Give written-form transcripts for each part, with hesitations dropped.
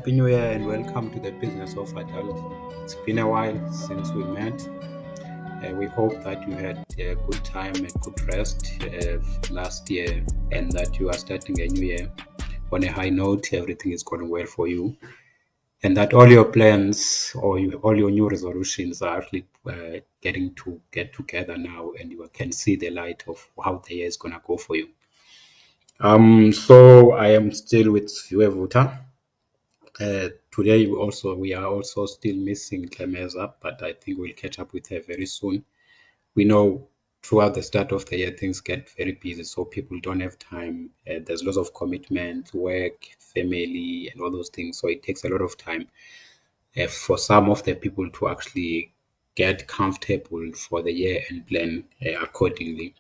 Happy New Year and welcome to the Business of Adult. It's been a while since we met. We hope that you had a good time and good rest last year and that you are starting a new year on a high note. Everything is going well for you, and that all your plans or all your new resolutions are actually getting to get together now, and you can see the light of how the year is going to go for you. So I am still with Vuta. Today we are also still missing Clemeza, but I think we'll catch up with her very soon. We know throughout the start of the year things get very busy, so people don't have time. There's lots of commitment, work, family, and all those things. So it takes a lot of time for some of the people to actually get comfortable for the year and plan accordingly.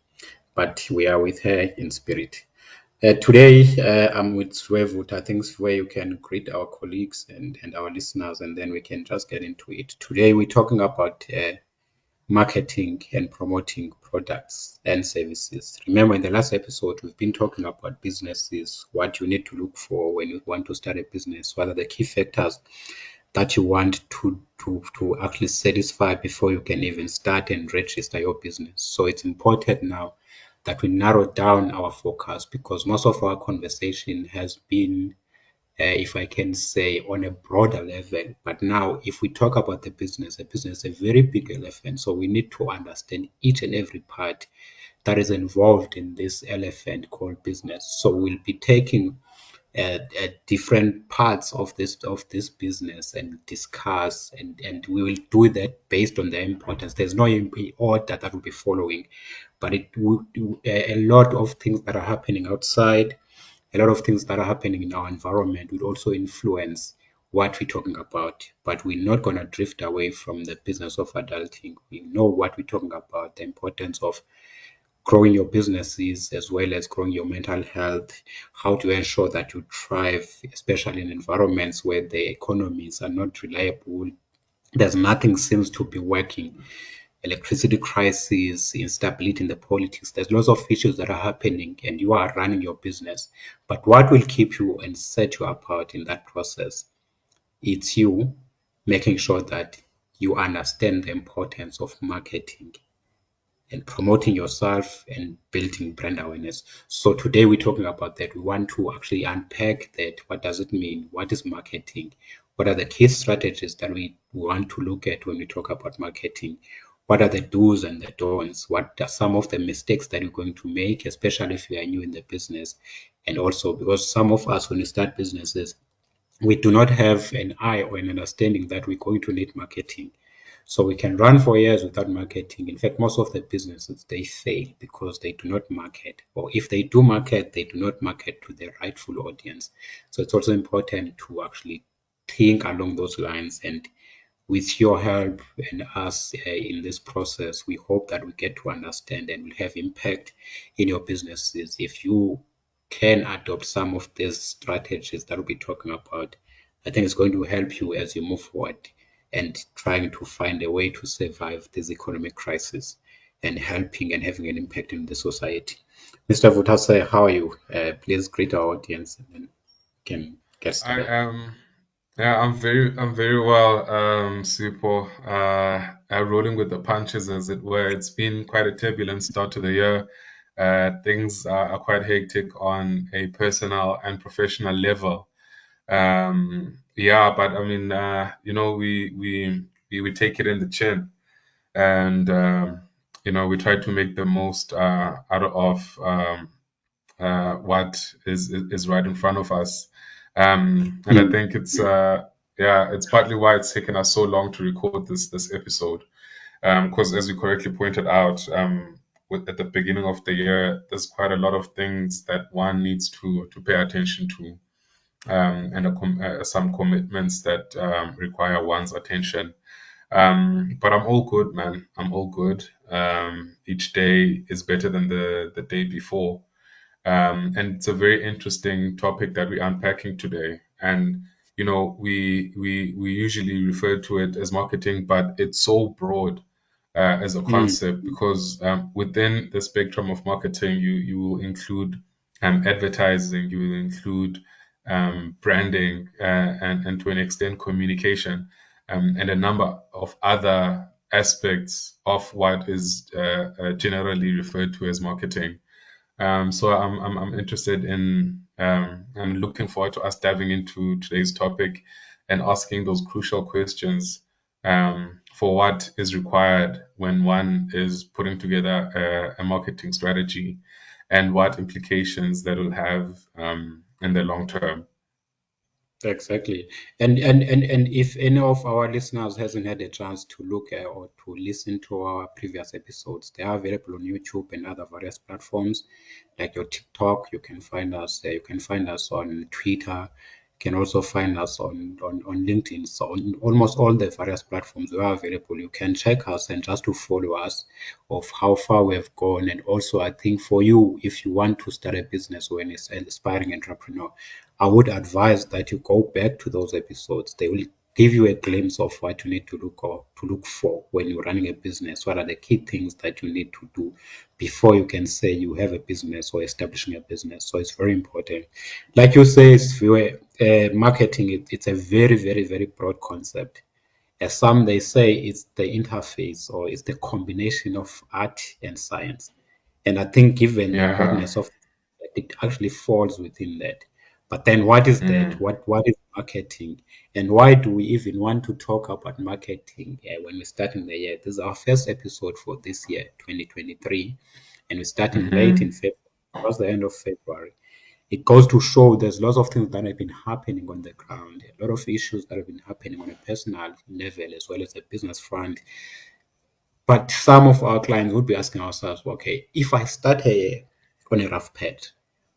But we are with her in spirit. Today, I'm with Swevut. I think where you can greet our colleagues and our listeners, and then we can just get into it. Today, we're talking about marketing and promoting products and services. Remember, in the last episode, we've been talking about businesses, what you need to look for when you want to start a business, what are the key factors that you want to actually satisfy before you can even start and register your business. So it's important now that we narrow down our focus because most of our conversation has been, if I can say, on a broader level. But now, if we talk about the business is a very big elephant. So we need to understand each and every part that is involved in this elephant called business. So we'll be taking at different parts of this business and discuss and we will do that based on the importance. There's no order that will be following, but it would a lot of things that are happening outside, a lot of things that are happening in our environment will also influence what we're talking about. But we're not going to drift away from the business of adulting. We know what we're talking about, the importance of growing your businesses as well as growing your mental health, how to ensure that you thrive, especially in environments where the economies are not reliable. There's nothing seems to be working. Electricity crisis, instability in the politics. There's lots of issues that are happening, and you are running your business. But what will keep you and set you apart in that process? It's you making sure that you understand the importance of marketing and promoting yourself and building brand awareness. So today we're talking about that. We want to actually unpack that. What does it mean? What is marketing? What are the key strategies that we want to look at when we talk about marketing? What are the do's and the don'ts? What are some of the mistakes that you're going to make, especially if you are new in the business? And also because some of us, when we start businesses, we do not have an eye or an understanding that we're going to need marketing. So we can run for years without marketing. In fact, most of the businesses they fail because they do not market, or if they do market, they do not market to their rightful audience. So it's also important to actually think along those lines. And with your help and us in this process, we hope that we get to understand and will have impact in your businesses. If you can adopt some of these strategies that we'll be talking about, I think it's going to help you as you move forward and trying to find a way to survive this economic crisis and helping and having an impact in the society. Mr. Vutase, how are you? Please greet our audience and then we can get I started. am, yeah, I'm very well, Sipo. Rolling with the punches, as it were. It's been quite a turbulent start to the year. Things are quite hectic on a personal and professional level. Yeah, but I mean, we take it in the chin, and we try to make the most out of what is right in front of us. And I Mm, think yeah, it's partly why it's taken us so long to record this episode. Because as you correctly pointed out, at the beginning of the year, there's quite a lot of things that one needs to pay attention to, and some commitments that require one's attention. But I'm all good, man. I'm all good. Each day is better than the day before. And it's a very interesting topic that we're unpacking today. And we usually refer to it as marketing, but it's so broad as a mm, concept because within the spectrum of marketing, you will include advertising, you will include branding, and to an extent communication, and a number of other aspects of what is generally referred to as marketing. So I'm interested in, I'm looking forward to us diving into today's topic and asking those crucial questions, for what is required when one is putting together a marketing strategy, and what implications that will have, in the long term. Exactly. And if any of our listeners hasn't had a chance to look or to listen to our previous episodes, they are available on YouTube and other various platforms like your TikTok. You can find us there. You can find us on Twitter. You can also find us on LinkedIn. So on almost all the various platforms we are available. You can check us and just to follow us of how far we have gone. And also, I think for you, if you want to start a business or an aspiring entrepreneur, I would advise that you go back to those episodes. They will give you a glimpse of what you need to look or to look for when you're running a business. What are the key things that you need to do before you can say you have a business or establishing a business? So it's very important. Like you say, marketing, it's a very, very, very broad concept. As some they say, it's the interface or it's the combination of art and science. And I think, given the Yeah. broadness of it, it actually falls within that. But then, what is that? Mm. What is marketing, and why do we even want to talk about marketing when we start in the year? This is our first episode for this year, 2023, and we're starting late in Mm-hmm. February. Towards the end of February, it goes to show there's lots of things that have been happening on the ground, a lot of issues that have been happening on a personal level as well as a business front. But some of our clients would be asking ourselves, okay, if I start on a rough patch,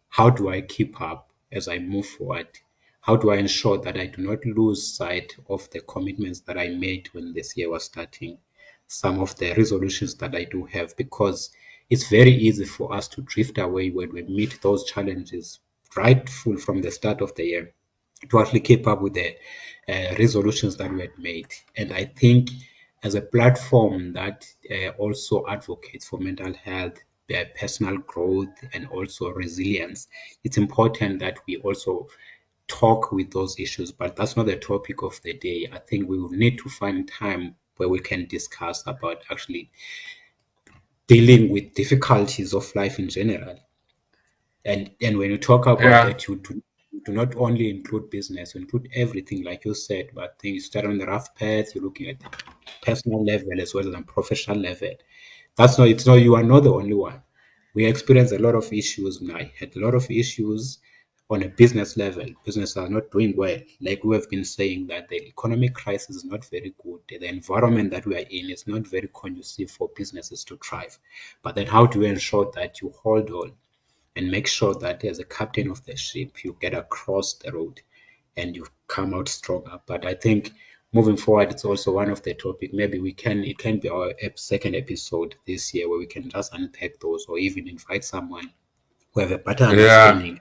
how do I keep up as I move forward? How do I ensure that I do not lose sight of the commitments that I made when this year was starting? Some of the resolutions that I do have, because it's very easy for us to drift away when we meet those challenges rightful from the start of the year to actually keep up with the resolutions that we had made. And I think as a platform that also advocates for mental health, personal growth, and also resilience, it's important that we also talk with those issues. But that's not the topic of the day. I think we will need to find time where we can discuss about actually dealing with difficulties of life in general. And when you talk about Yeah. that, you do not only include business, you include everything, like you said. But then you start on the rough path, you're looking at the personal level as well as on professional level. That's not, it's not, you are not the only one. We experience a lot of issues, and I had a lot of issues on a business level. Businesses are not doing well. Like we have been saying, that the economic crisis is not very good. The environment that we are in is not very conducive for businesses to thrive. But then how do you ensure that you hold on and make sure that as a captain of the ship, you get across the road and you come out stronger? But I think moving forward, it's also one of the topic. Maybe it can be our second episode this year where we can just unpack those, or even invite someone who have a better Yeah. understanding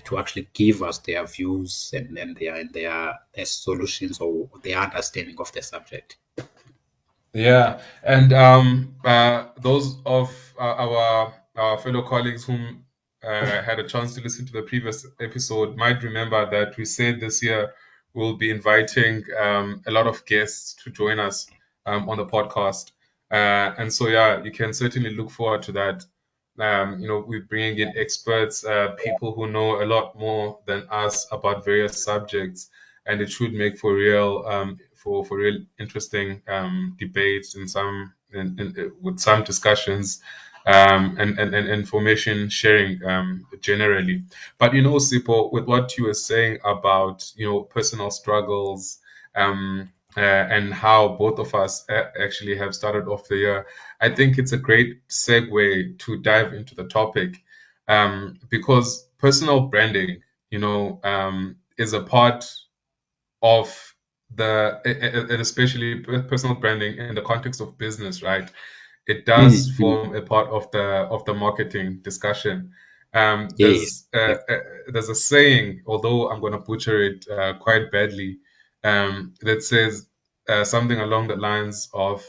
to actually give us their views and their solutions or their understanding of the subject. Yeah, and those of our fellow colleagues whom had a chance to listen to the previous episode might remember that we said this year we'll be inviting, a lot of guests to join us, on the podcast, and so yeah, you can certainly look forward to that. We're bringing in experts, people who know a lot more than us about various subjects, and it should make for real, for real interesting, debates, and with some discussions, and information sharing, generally. But Sipo, with what you were saying about personal struggles, and how both of us actually have started off the year, I think it's a great segue to dive into the topic, because personal branding, is a part of and especially personal branding in the context of business, right? It does Mm-hmm. form a part of the marketing discussion. Um, Yes. there's uh, uh, there's a saying, although I'm going to butcher it quite badly, that says something along the lines of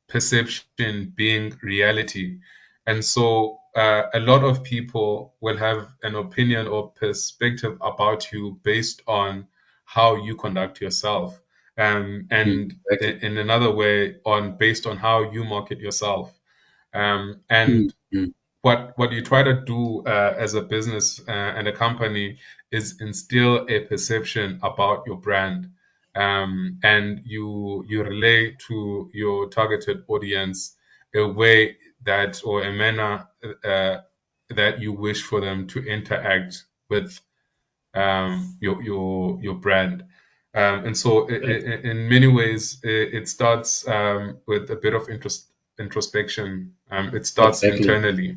perception being reality. And so a lot of people will have an opinion or perspective about you based on how you conduct yourself. And Exactly. in another way, on based on how you market yourself. Mm, And mm. what you try to do as a business and a company is instill a perception about your brand, and you relay to your targeted audience a way that or a manner uh, that you wish for them to interact with your brand. And so, in many ways, it starts with a bit of introspection. It starts Exactly. internally,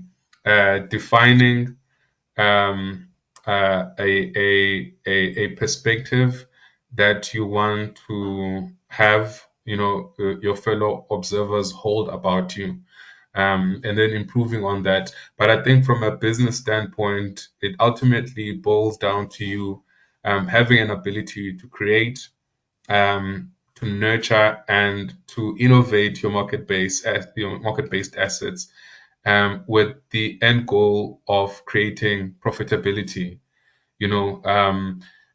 defining um, a perspective that you want to have, your fellow observers hold about you, and then improving on that. But I think from a business standpoint, it ultimately boils down to you having an ability to create, to nurture, and to innovate your market-based assets, with the end goal of creating profitability. You know,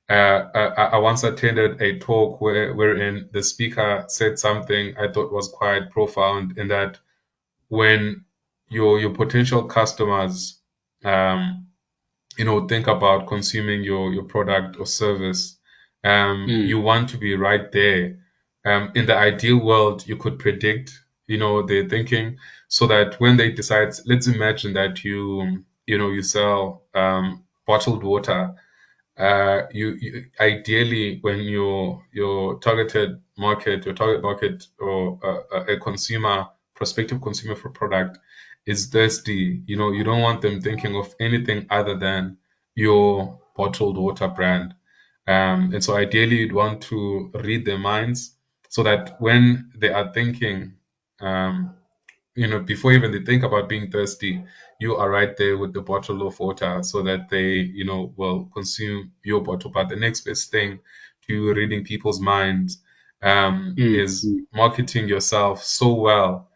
I once attended a talk wherein the speaker said something I thought was quite profound, in that when your potential customers, um, think about consuming your product or service, Mm, you want to be right there. In the ideal world, you could predict, their thinking, so that when they decide, let's imagine that you sell bottled water. You ideally, when your target market, or a consumer, prospective consumer for product, is thirsty, you don't want them thinking of anything other than your bottled water brand. And so ideally, you'd want to read their minds, so that when they are thinking, um, before even they think about being thirsty, you are right there with the bottle of water, so that they, will consume your bottle. But the next best thing to reading people's minds, mm, is mm. marketing yourself so well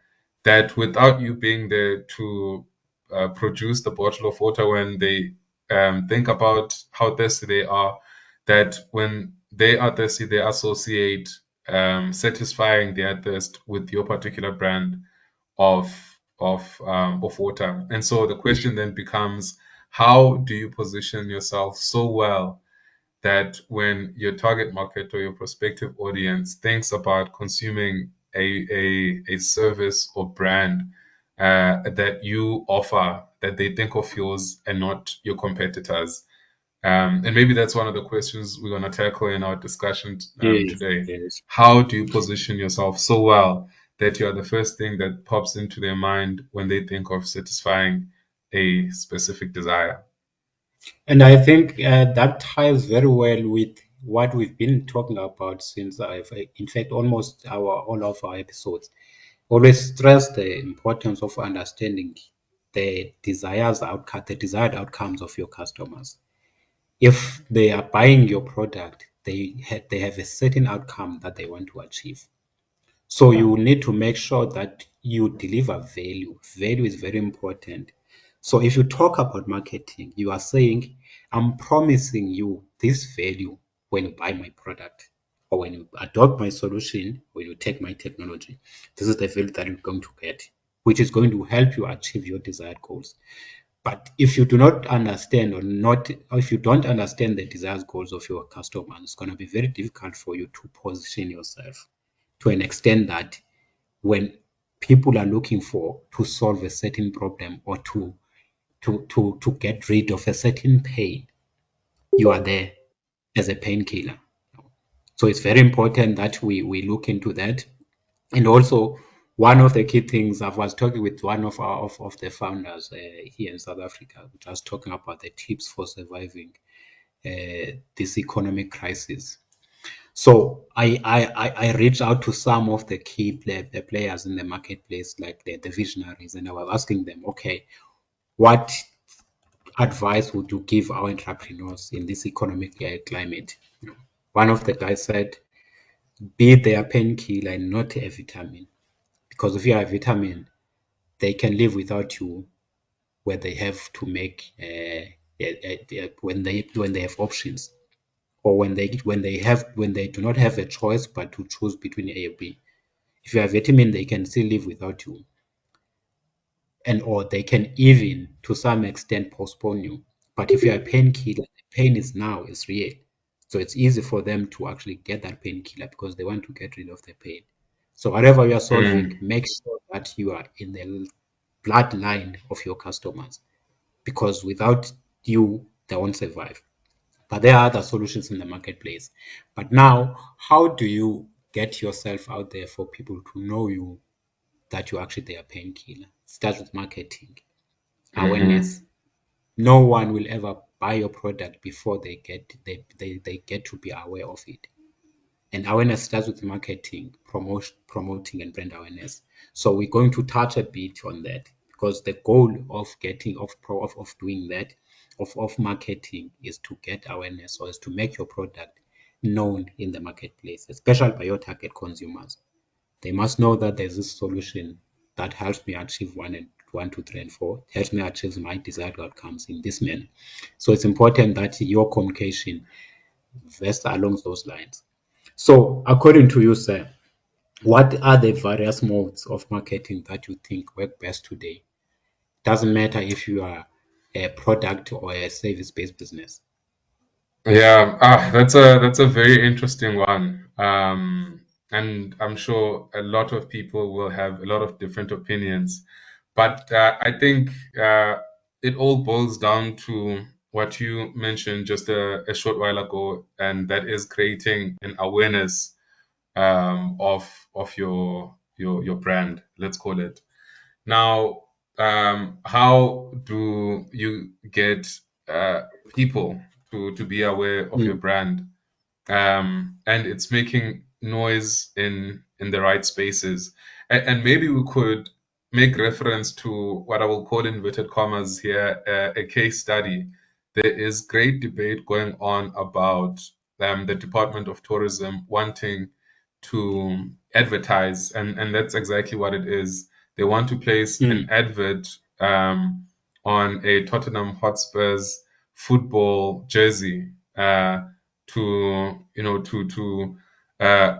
that without you being there to produce the bottle of water, when they think about how thirsty they are, that when they are thirsty, they associate satisfying their thirst with your particular brand of of water. And so the Mm. question then becomes, how do you position yourself so well that when your target market or your prospective audience thinks about consuming a service or brand that you offer, that they think of yours and not your competitors? And maybe that's one of the questions we're going to tackle in our discussion Yes, today. yes. How do you position yourself so well that you are the first thing that pops into their mind when they think of satisfying a specific desire? And I think that ties very well with what we've been talking about since in fact, almost all of our episodes. Always stress the importance of understanding the desired outcomes of your customers. If they are buying your product, they have a certain outcome that they want to achieve. So you need to make sure that you deliver value. Value is very important. So if you talk about marketing, you are saying, I'm promising you this value when you buy my product, or when you adopt my solution, or you take my technology. This is the value that you're going to get, which is going to help you achieve your desired goals. But if you do not understand, or if you don't understand the desired goals of your customers, it's going to be very difficult for you to position yourself to an extent that when people are looking for to solve a certain problem, or to get rid of a certain pain, you are there as a painkiller. So it's very important that we look into that. And also, one of the key things, I was talking with one of the founders here in South Africa, just talking about the tips for surviving this economic crisis. So I reached out to some of the the players in the marketplace, like the visionaries, and I was asking them, okay, what advice would you give our entrepreneurs in this economic climate? One of the guys said, be their painkiller and not a vitamin. Because if you are a vitamin, they can live without you, where they have to make when they have options, or when they do not have a choice but to choose between A and B. If you are vitamin, they can still live without you, and or they can even to some extent postpone you. But if you are a painkiller, the pain is real. So it's easy for them to actually get that painkiller because they want to get rid of the pain. So whatever you are solving, Mm, make sure that you are in the bloodline of your customers, because without you, they won't survive. But there are other solutions in the marketplace. But now, how do you get yourself out there for people to know you, that you're actually their painkiller? Start with marketing, mm-hmm, awareness. No one will ever buy your product before they get to be aware of it. And awareness starts with marketing, promoting, and brand awareness. So we're going to touch a bit on that, because the goal of getting of doing that, of marketing, is to get awareness, or is to make your product known in the marketplace, especially by your target consumers. They must know that there's this solution that helps me achieve one, two, three, and four, helps me achieve my desired outcomes in this manner. So it's important that your communication vests along those lines. So, according to you, sir, what are the various modes of marketing that you think work best today? Doesn't matter if you are a product or a service-based business. yeah, that's a very interesting one. And I'm sure a lot of people will have a lot of different opinions. But I think it all boils down to what you mentioned just a short while ago, and that is creating an awareness of your brand, let's call it. Now, how do you get people to be aware of your Mm, brand? And it's making noise in the right spaces. And maybe we could make reference to what I will call inverted commas here, a case study. There is great debate going on about the Department of Tourism wanting to advertise, and that's exactly what it is. They want to place an mm, advert on a Tottenham Hotspurs football jersey. To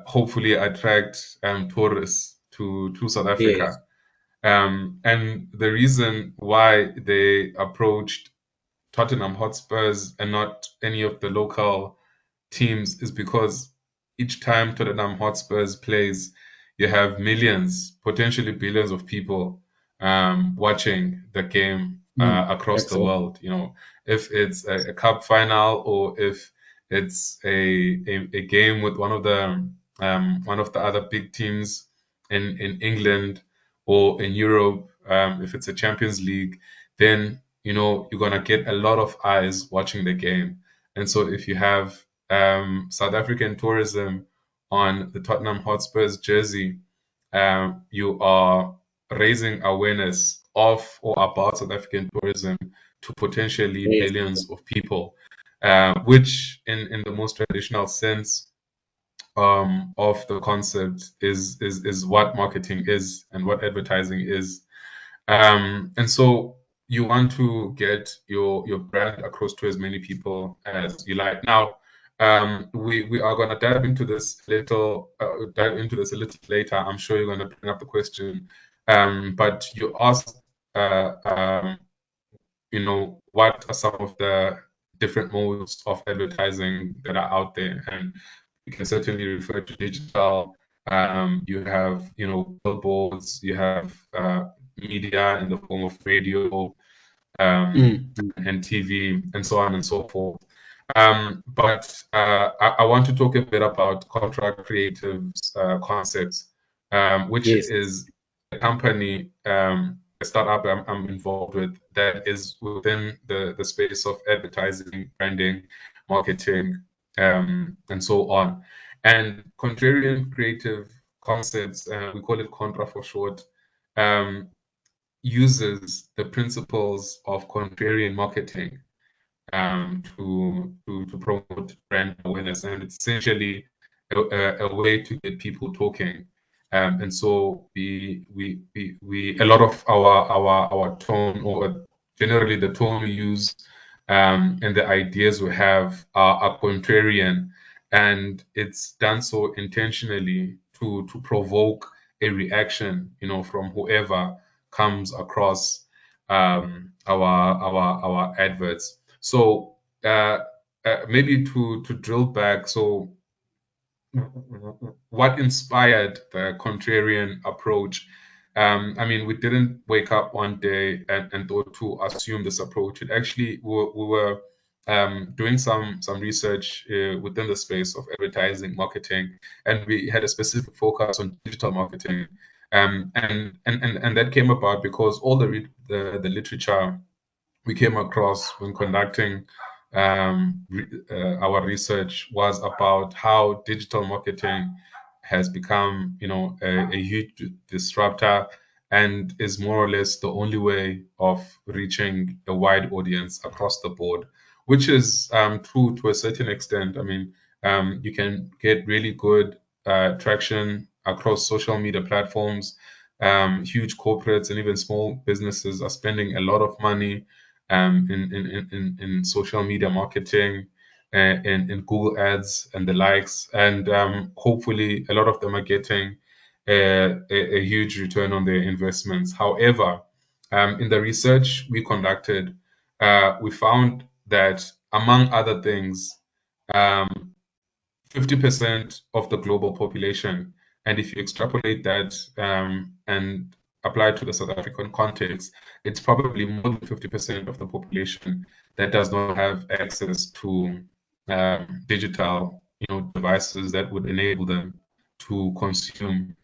hopefully attract tourists to South yes. Africa. And the reason why they approached Tottenham Hotspurs and not any of the local teams is because each time Tottenham Hotspurs plays, you have millions, potentially billions of people watching the game Mm, across the exactly. world. If it's a cup final or if it's a game with one of the other big teams in England or in Europe, if it's a Champions League, then you're gonna get a lot of eyes watching the game. And so if you have South African tourism on the Tottenham Hotspurs jersey, you are raising awareness of or about South African tourism to potentially Yes. billions of people, which in the most traditional sense of the concept is what marketing is and what advertising is. And so you want to get your brand across to as many people as you like. Now, we are going to dive into this a little later. I'm sure you're going to bring up the question. But you asked, uh, um, what are some of the different modes of advertising that are out there? And you can certainly refer to digital. You have, billboards, you have media in the form of radio, Mm, mm, and TV, and so on and so forth. But I want to talk a bit about contract creatives concepts, which yes. is a company, a startup I'm involved with that is within the space of advertising, branding, marketing, and so on. And contrarian creative concepts, we call it contra for short, um, uses the principles of contrarian marketing to promote brand awareness, and it's essentially a way to get people talking. And so we a lot of our tone, or generally the tone we use, and the ideas we have are contrarian, and it's done so intentionally to provoke a reaction, from whoever comes across our adverts. So maybe to drill back, so what inspired the contrarian approach? I mean, we didn't wake up one day and thought to assume this approach. It actually, we were doing some research within the space of advertising marketing, and we had a specific focus on digital marketing. And that came about because all the literature we came across when conducting our research was about how digital marketing has become, a huge disruptor, and is more or less the only way of reaching a wide audience across the board, which is true to a certain extent. I mean, you can get really good traction across social media platforms. Huge corporates and even small businesses are spending a lot of money in social media marketing, in Google Ads and the likes, and hopefully a lot of them are getting a huge return on their investments. However, in the research we conducted, we found that among other things, um, 50% of the global population. And if you extrapolate that and apply it to the South African context, it's probably more than 50% of the population that does not have access to digital, devices that would enable them to consume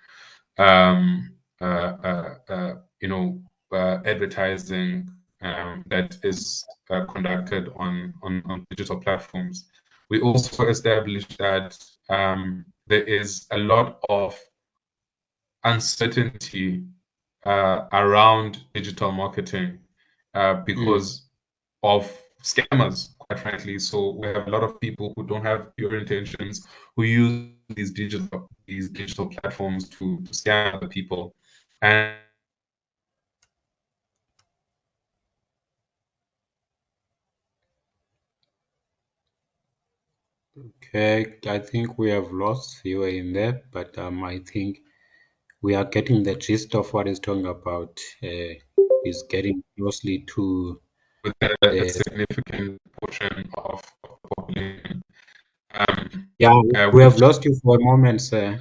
um, uh, advertising that is conducted on digital platforms. We also established that there is a lot of uncertainty around digital marketing Mm. because of scammers, quite frankly. So we have a lot of people who don't have pure intentions, who use these digital platforms to scam other people. And Okay, I think we have lost viewer in there, but I think we are getting the gist of what he's talking about. Is getting closely to with a the. significant portion of the population, um, Yeah, we have which, lost you for a moment, sir.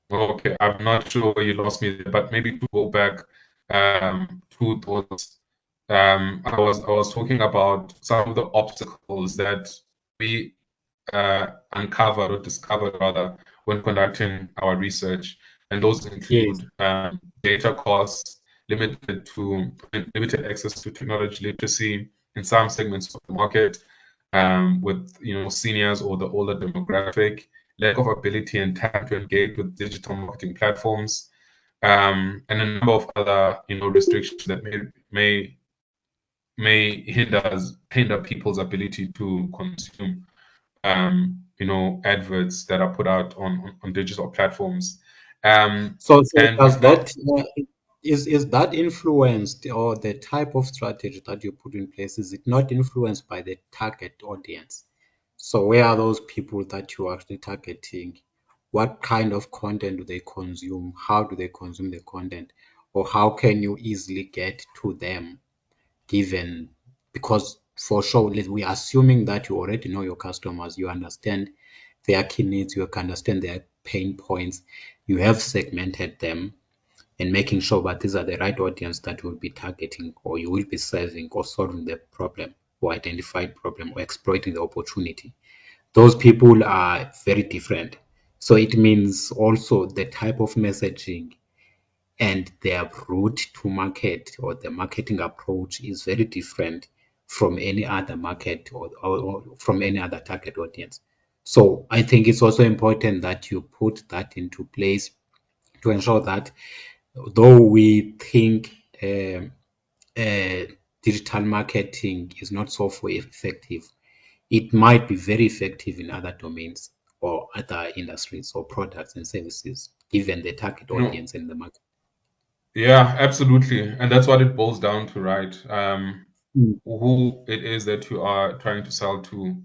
well, okay, I'm not sure where you lost me there, but maybe to go back two thoughts. I was talking about some of the obstacles that we uncovered, or discovered rather, when conducting our research, and those Yes. include data costs, limited access to technology literacy in some segments of the market, with seniors or the older demographic, lack of ability and time to engage with digital marketing platforms, and a number of other restrictions that may hinder people's ability to consume adverts that are put out on digital platforms. So And we does found, that is that influenced, or the type of strategy that you put in place, is it not influenced by the target audience? So where are those people that you are actually targeting? What kind of content do they consume? How do they consume the content? Or how can you easily get to them, given, because for sure we are assuming that you already know your customers, you understand their key needs, you can understand their pain points, you have segmented them, and making sure that these are the right audience that you will be targeting, or you will be serving, or solving the problem, or identified problem, or exploiting the opportunity. Those people are very different. So it means also the type of messaging and their route to market, or the marketing approach, is very different from any other market, or from any other target audience. So I think it's also important that you put that into place to ensure that, though we think uh, digital marketing is not so effective, it might be very effective in other domains. or other industries or products and services, given the target No, audience and the market? yeah, absolutely. And that's what it boils down to, right? Mm. Who it is that you are trying to sell to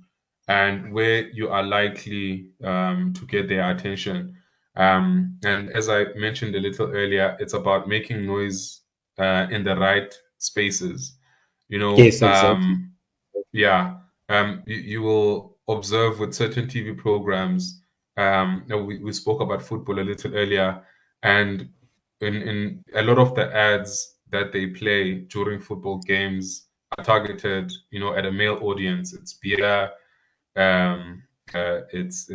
and where you are likely to get their attention. And as I mentioned a little earlier, it's about making noise in the right spaces. You know, Yes, exactly. yeah, you will observe with certain TV programs. We spoke about football a little earlier, and in a lot of the ads that they play during football games are targeted, at a male audience. It's beer, um, it's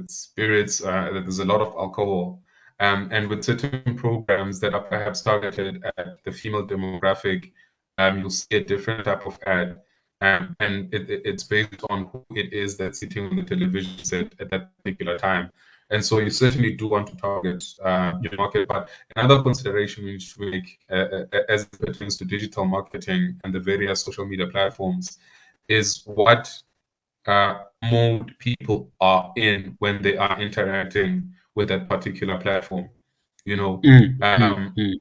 spirits. There's a lot of alcohol, and with certain programs that are perhaps targeted at the female demographic, you'll see a different type of ad, and it's based on who it is that's sitting on the television set at that particular time. And so you certainly do want to target your market, but another consideration we need to make as it pertains to digital marketing and the various social media platforms is what mode people are in when they are interacting with that particular platform. You know, Mm, mm, mm.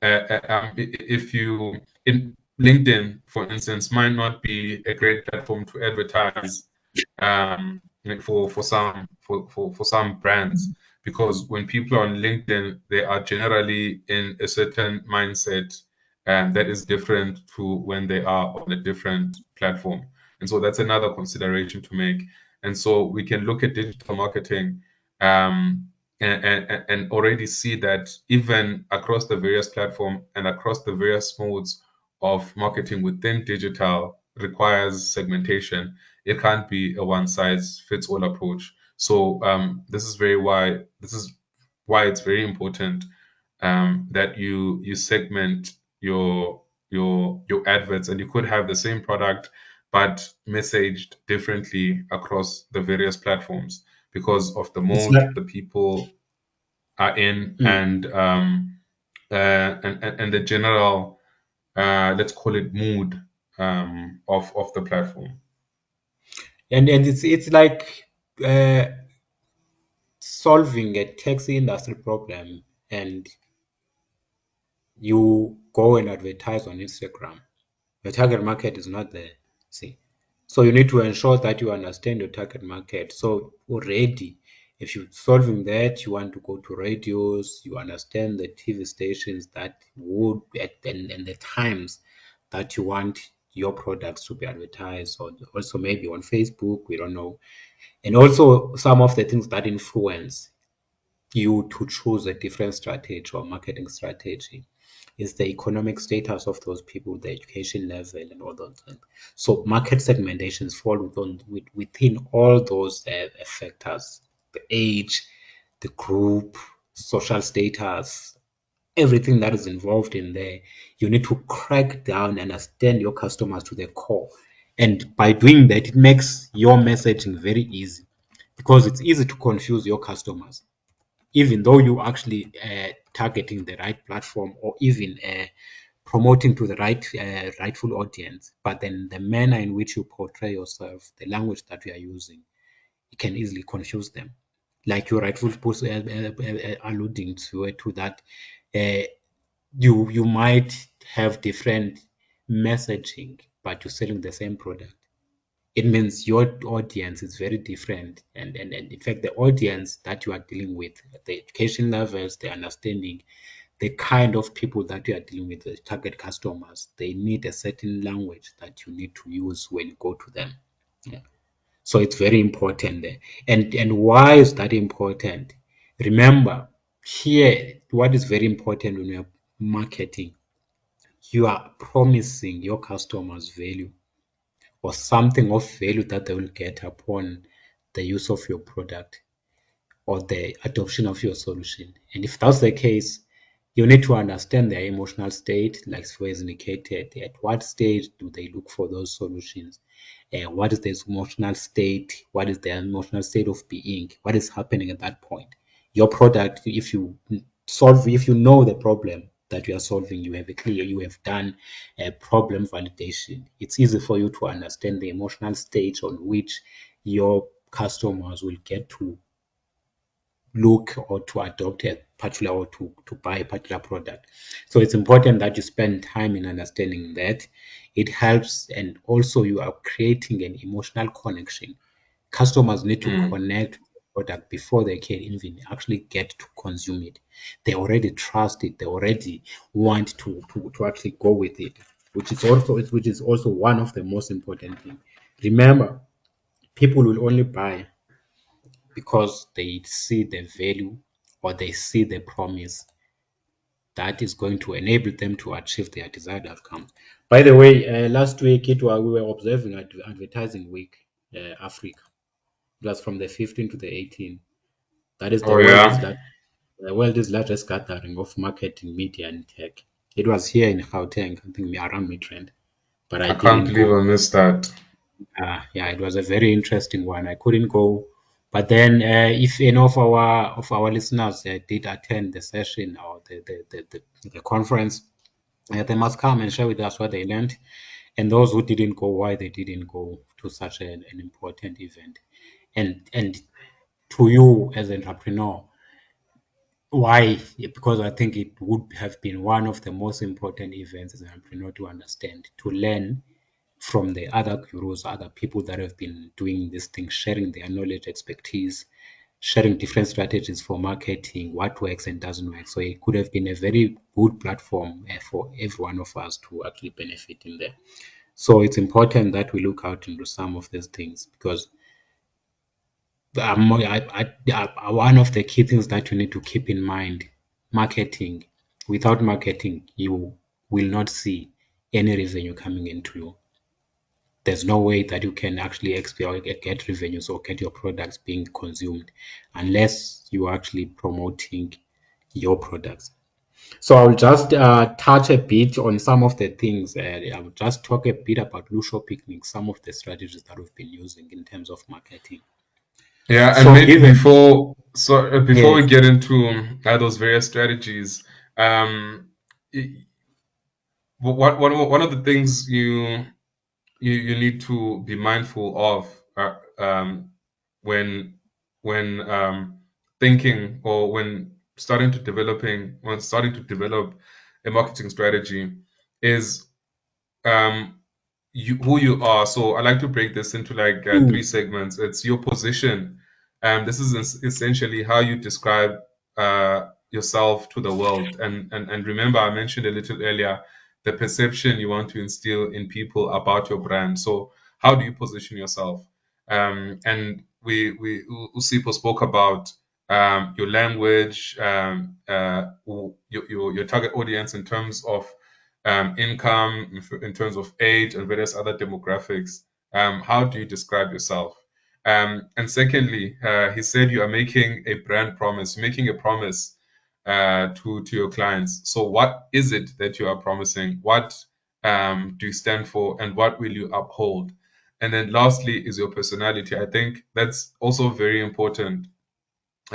if you in LinkedIn, for instance, might not be a great platform to advertise for some brands because when people are on LinkedIn, they are generally in a certain mindset that is different to when they are on a different platform. And so that's another consideration to make. And so we can look at digital marketing um, and already see that even across the various platform and across the various modes of marketing within digital requires segmentation. It can't be a one size fits all approach. So this is why it's very important that you segment your adverts, and you could have the same product but messaged differently across the various platforms because of the It's mode like, the people are in mm. and the general let's call it mood of the platform. And it's like uh, solving a taxi industry problem, and you go and advertise on Instagram. Your target market is not there. See, so you need to ensure that you understand your target market. So already, if you're solving that, you want to go to radios, you understand the TV stations that would and the times that you want your products to be advertised, or also maybe on Facebook, we don't know. And also some of the things that influence you to choose a different strategy or marketing strategy is the economic status of those people, the education level, and all those things. So market segmentations fall within all those factors: the age, the group, social status, everything that is involved in there. You need to crack down and understand your customers to the core. And by doing that, it makes your messaging very easy because it's easy to confuse your customers even though you actually targeting the right platform or even promoting to the rightful audience, but then the manner in which you portray yourself, the language that you are using, it can easily confuse them. Like your rightful post alluding to that, uh, you might have different messaging, but you're selling the same product. It means your audience is very different, and in fact the audience that you are dealing with, the education levels, the understanding, the kind of people that you are dealing with, the target customers, they need a certain language that you need to use when you go to them. Yeah. So it's very important there. And why is that important? Remember, here what is very important when you're marketing, you are promising your customers value or something of value that they will get upon the use of your product or the adoption of your solution. And if that's the case, you need to understand their emotional state, like was indicated. At what stage do they look for those solutions? What is their emotional state? What is their emotional state of being? What is happening at that point? Your product, if you know the problem that you are solving, you have done a problem validation. It's easy for you to understand the emotional state on which your customers will get to look or to adopt a particular or to buy a particular product. So it's important that you spend time in understanding that. It helps, and also you are creating an emotional connection. Customers need to Mm. connect with the product before they can even actually get to consume it. They already trust it. They already want to actually go with it, which is also one of the most important things. Remember, people will only buy because they see the value or they see the promise that is going to enable them to achieve their desired outcome. By the way, last week we were observing Advertising Week, Africa. It was from the 15th to the 18th. That is Oh yeah, the world's largest gathering of marketing, media, and tech. It was here in Gauteng, I think around Midrand, but I I can't didn't believe go. I missed that. Yeah, it was a very interesting one. I couldn't go, but then if any of our listeners did attend the session or the conference, they must come and share with us what they learned, and those who didn't go, why they didn't go to such an important event. And to you as an entrepreneur, why? Because I think it would have been one of the most important events as an entrepreneur to understand, to learn from the other gurus, other people that have been doing this thing, sharing their knowledge, expertise, sharing different strategies for marketing, what works and doesn't work. So it could have been a very good platform for every one of us to actually benefit in there. So it's important that we look out into some of these things because one of the key things that you need to keep in mind, marketing. Without marketing, you will not see any revenue coming into you. There's no way that you can actually export, get revenues or get your products being consumed unless you are actually promoting your products. So I'll just touch a bit on some of the things. I'll just talk a bit about Lucio Picnic, some of the strategies that we've been using in terms of marketing. Yeah, and So maybe given, before we yes, get into those various strategies, um, i- one of the things you need to be mindful of when thinking or when starting to develop a marketing strategy is um, who you are. So I like to break this into like three mm, segments. It's your position. This is essentially how you describe yourself to the world. And remember, I mentioned a little earlier the perception you want to instill in people about your brand. So how do you position yourself? And we Usipo spoke about your language, your target audience in terms of income, in terms of age, and various other demographics. How do you describe yourself? And secondly, he said you are making a brand promise, making a promise to your clients. So, what is it that you are promising? What do you stand for, and what will you uphold? And then, lastly, is your personality. I think that's also very important.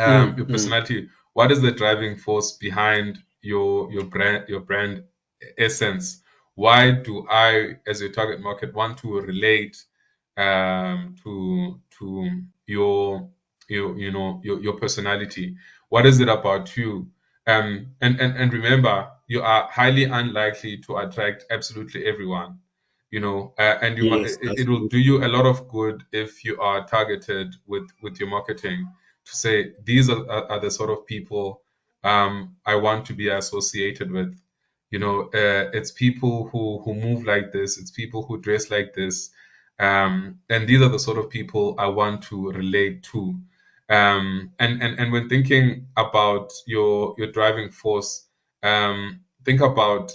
mm, Your mm, personality. What is the driving force behind your brand essence? Why do I, as your target market, want to relate to your personality? What is it about you? And remember, you are highly unlikely to attract absolutely everyone. And yes, it that's will good. do you a lot of good if you are targeted with your marketing to say these are the sort of people I want to be associated with. It's people who move like this. It's people who dress like this, and these are the sort of people I want to relate to. And when thinking about your driving force, think about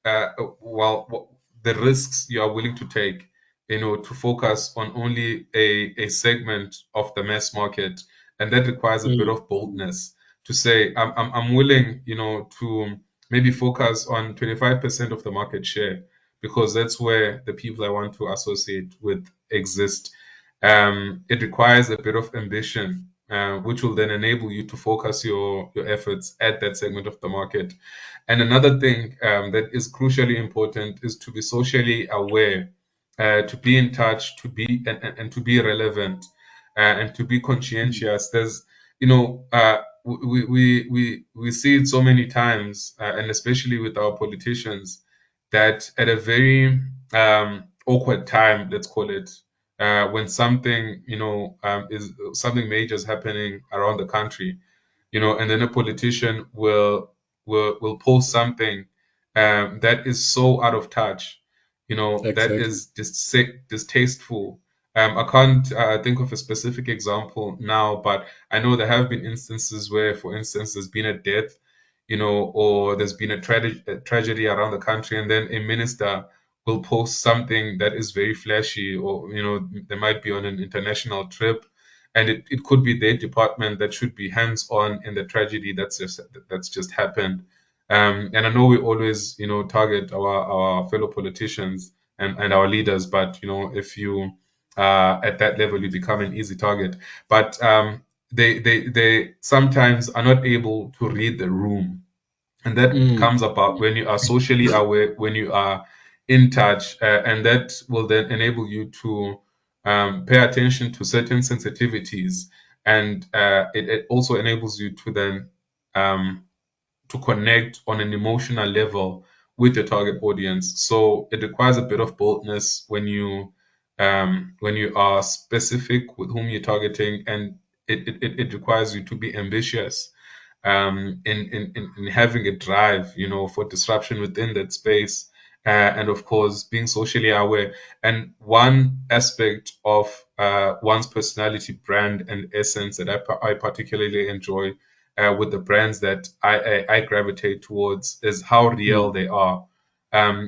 the risks you are willing to take, to focus on only a segment of the mass market, and that requires a bit Mm, of boldness to say, I'm willing, to maybe focus on 25% of the market share because that's where the people I want to associate with exist. It requires a bit of ambition, which will then enable you to focus your efforts at that segment of the market. And another thing that is crucially important is to be socially aware, to be in touch, to be and to be relevant, and to be conscientious. you know, we see it so many times, and especially with our politicians, that at a very awkward time, let's call it, when something, is something major is happening around the country, and then a politician will post something that is so out of touch, that Exactly. is distasteful. I can't think of a specific example now, but I know there have been instances where, for instance, there's been a death, or there's been a tragedy around the country, and then a minister will post something that is very flashy, or they might be on an international trip, and it could be their department that should be hands on in the tragedy that's just happened. And I know we always target our fellow politicians and our leaders, but if you at that level you become an easy target. But they sometimes are not able to read the room, and that Mm. comes about when you are socially aware, when you are in touch, and that will then enable you to pay attention to certain sensitivities, and it also enables you to then um, to connect on an emotional level with the target audience. So it requires a bit of boldness when you are specific with whom you're targeting, and it requires you to be ambitious in having a drive, for disruption within that space, and of course being socially aware. And one aspect of one's personality, brand, and essence that I particularly enjoy with the brands that I gravitate towards is how real Mm. they are.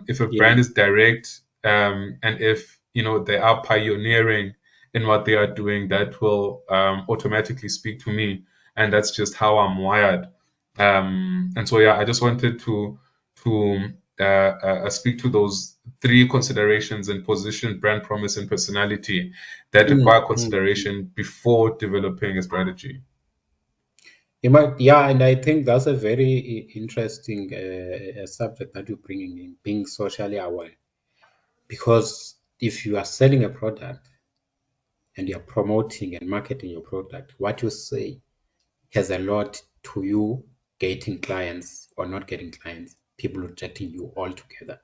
If a Yeah. brand is direct, and if they are pioneering in what they are doing, that will automatically speak to me, and that's just how I'm wired. And so, yeah, I just wanted to speak to those three considerations and position, brand promise, and personality that require Mm. Mm. consideration before developing a strategy. You might, yeah, and I think that's a very interesting subject that you're bringing in, being socially aware. Because if you are selling a product and you're promoting and marketing your product, what you say has a lot to you getting clients or not getting clients, people rejecting you altogether.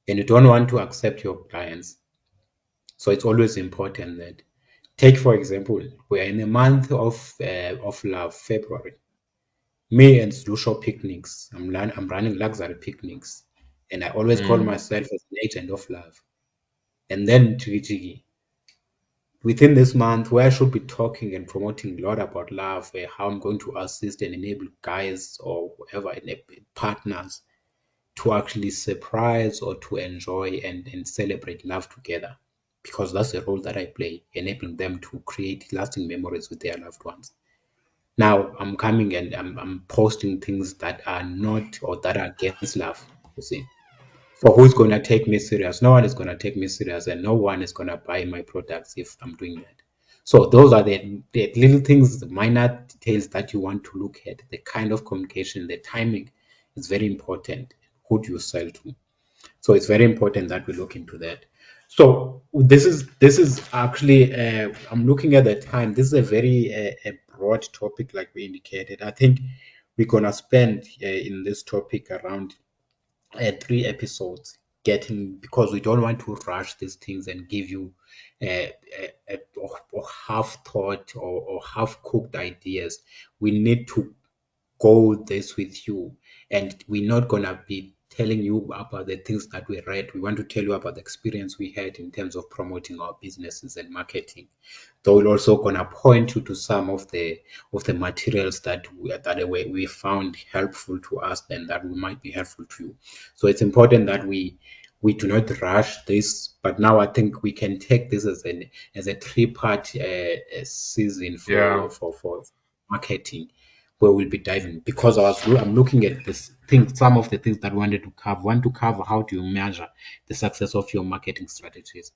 And you don't want to accept your clients. So it's always important that, take for example, we are in a month of love, February. Me and Lusho Picnics. I'm running luxury picnics, and I always call Mm, myself as an agent of love. And then Tiki Tiki. Within this month, where I should be talking and promoting a lot about love, how I'm going to assist and enable guys or whoever partners to actually surprise or to enjoy and celebrate love together. Because that's the role that I play, enabling them to create lasting memories with their loved ones. Now I'm coming and I'm posting things that are not or that are against love. You see. So who's gonna take me serious? No one is gonna take me serious, and no one is gonna buy my products if I'm doing that. So those are the little things, the minor details that you want to look at. The kind of communication, the timing is very important. Who do you sell to? So it's very important that we look into that. So this is actually I'm looking at the time. This is a very a broad topic, like we indicated. I think we're gonna spend in this topic around 3 episodes, getting, because we don't want to rush these things and give you or half thought or half cooked ideas. We need to go this with you, and we're not gonna be telling you about the things that we read. We want to tell you about the experience we had in terms of promoting our businesses and marketing. So we're also gonna point you to some of the materials that we found helpful to us and that we might be helpful to you. So it's important that we do not rush this, but now I think we can take this as a three-part season yeah, for marketing, where we'll be diving, because I'm looking at this thing, some of the things that we wanted to cover. Want to cover how do you measure the success of your marketing strategies.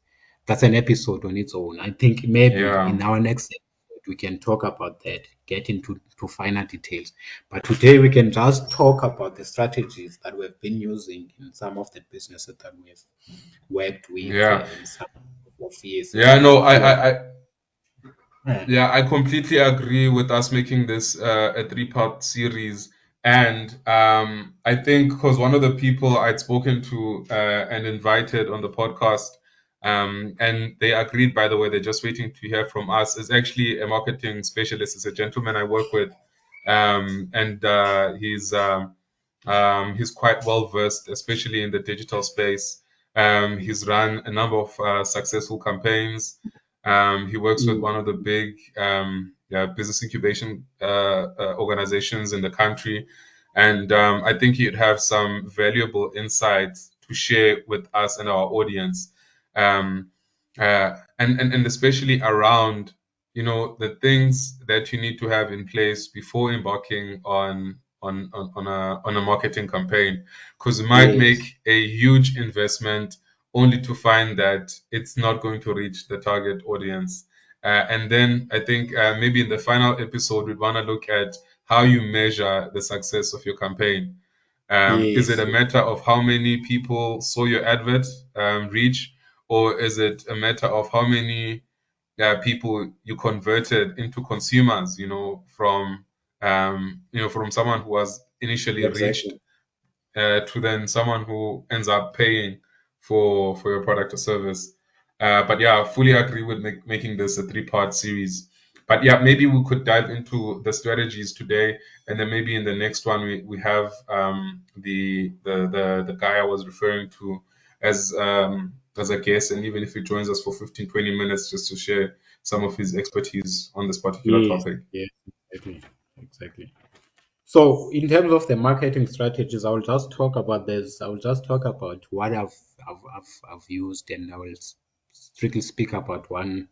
That's an episode on its own. I think maybe yeah, in our next episode we can talk about that, get into to finer details. But today we can just talk about the strategies that we've been using in some of the businesses that we've worked with yeah, in some of years, yeah. and No, few of. Yeah. Yeah, I completely agree with us making this a three-part series. And I think because one of the people I'd spoken to and invited on the podcast, and they agreed, by the way, they're just waiting to hear from us, is actually a marketing specialist. It's a gentleman I work with. And he's quite well versed, especially in the digital space. He's run a number of successful campaigns. He works with Mm. one of the big yeah, business incubation organizations in the country. And I think he'd have some valuable insights to share with us and our audience. Um, and especially around, the things that you need to have in place before embarking on a marketing campaign, because you might make Yes. a huge investment only to find that it's not going to reach the target audience. And then I think maybe in the final episode, we'd want to look at how you measure the success of your campaign. Is it Yes. a matter of how many people saw your advert reach, or is it a matter of how many people you converted into consumers? From someone who was initially reached Exactly. to then someone who ends up paying for your product or service. But yeah, I fully agree with making this a three-part series. But yeah, maybe we could dive into the strategies today, and then maybe in the next one we have the guy I was referring to as a guest, and even if he joins us for 15-20 minutes just to share some of his expertise on this particular Yes. topic. Yes. Exactly. Exactly. So, in terms of the marketing strategies, I will just talk about this. I will just talk about what I've used, and I will strictly speak about one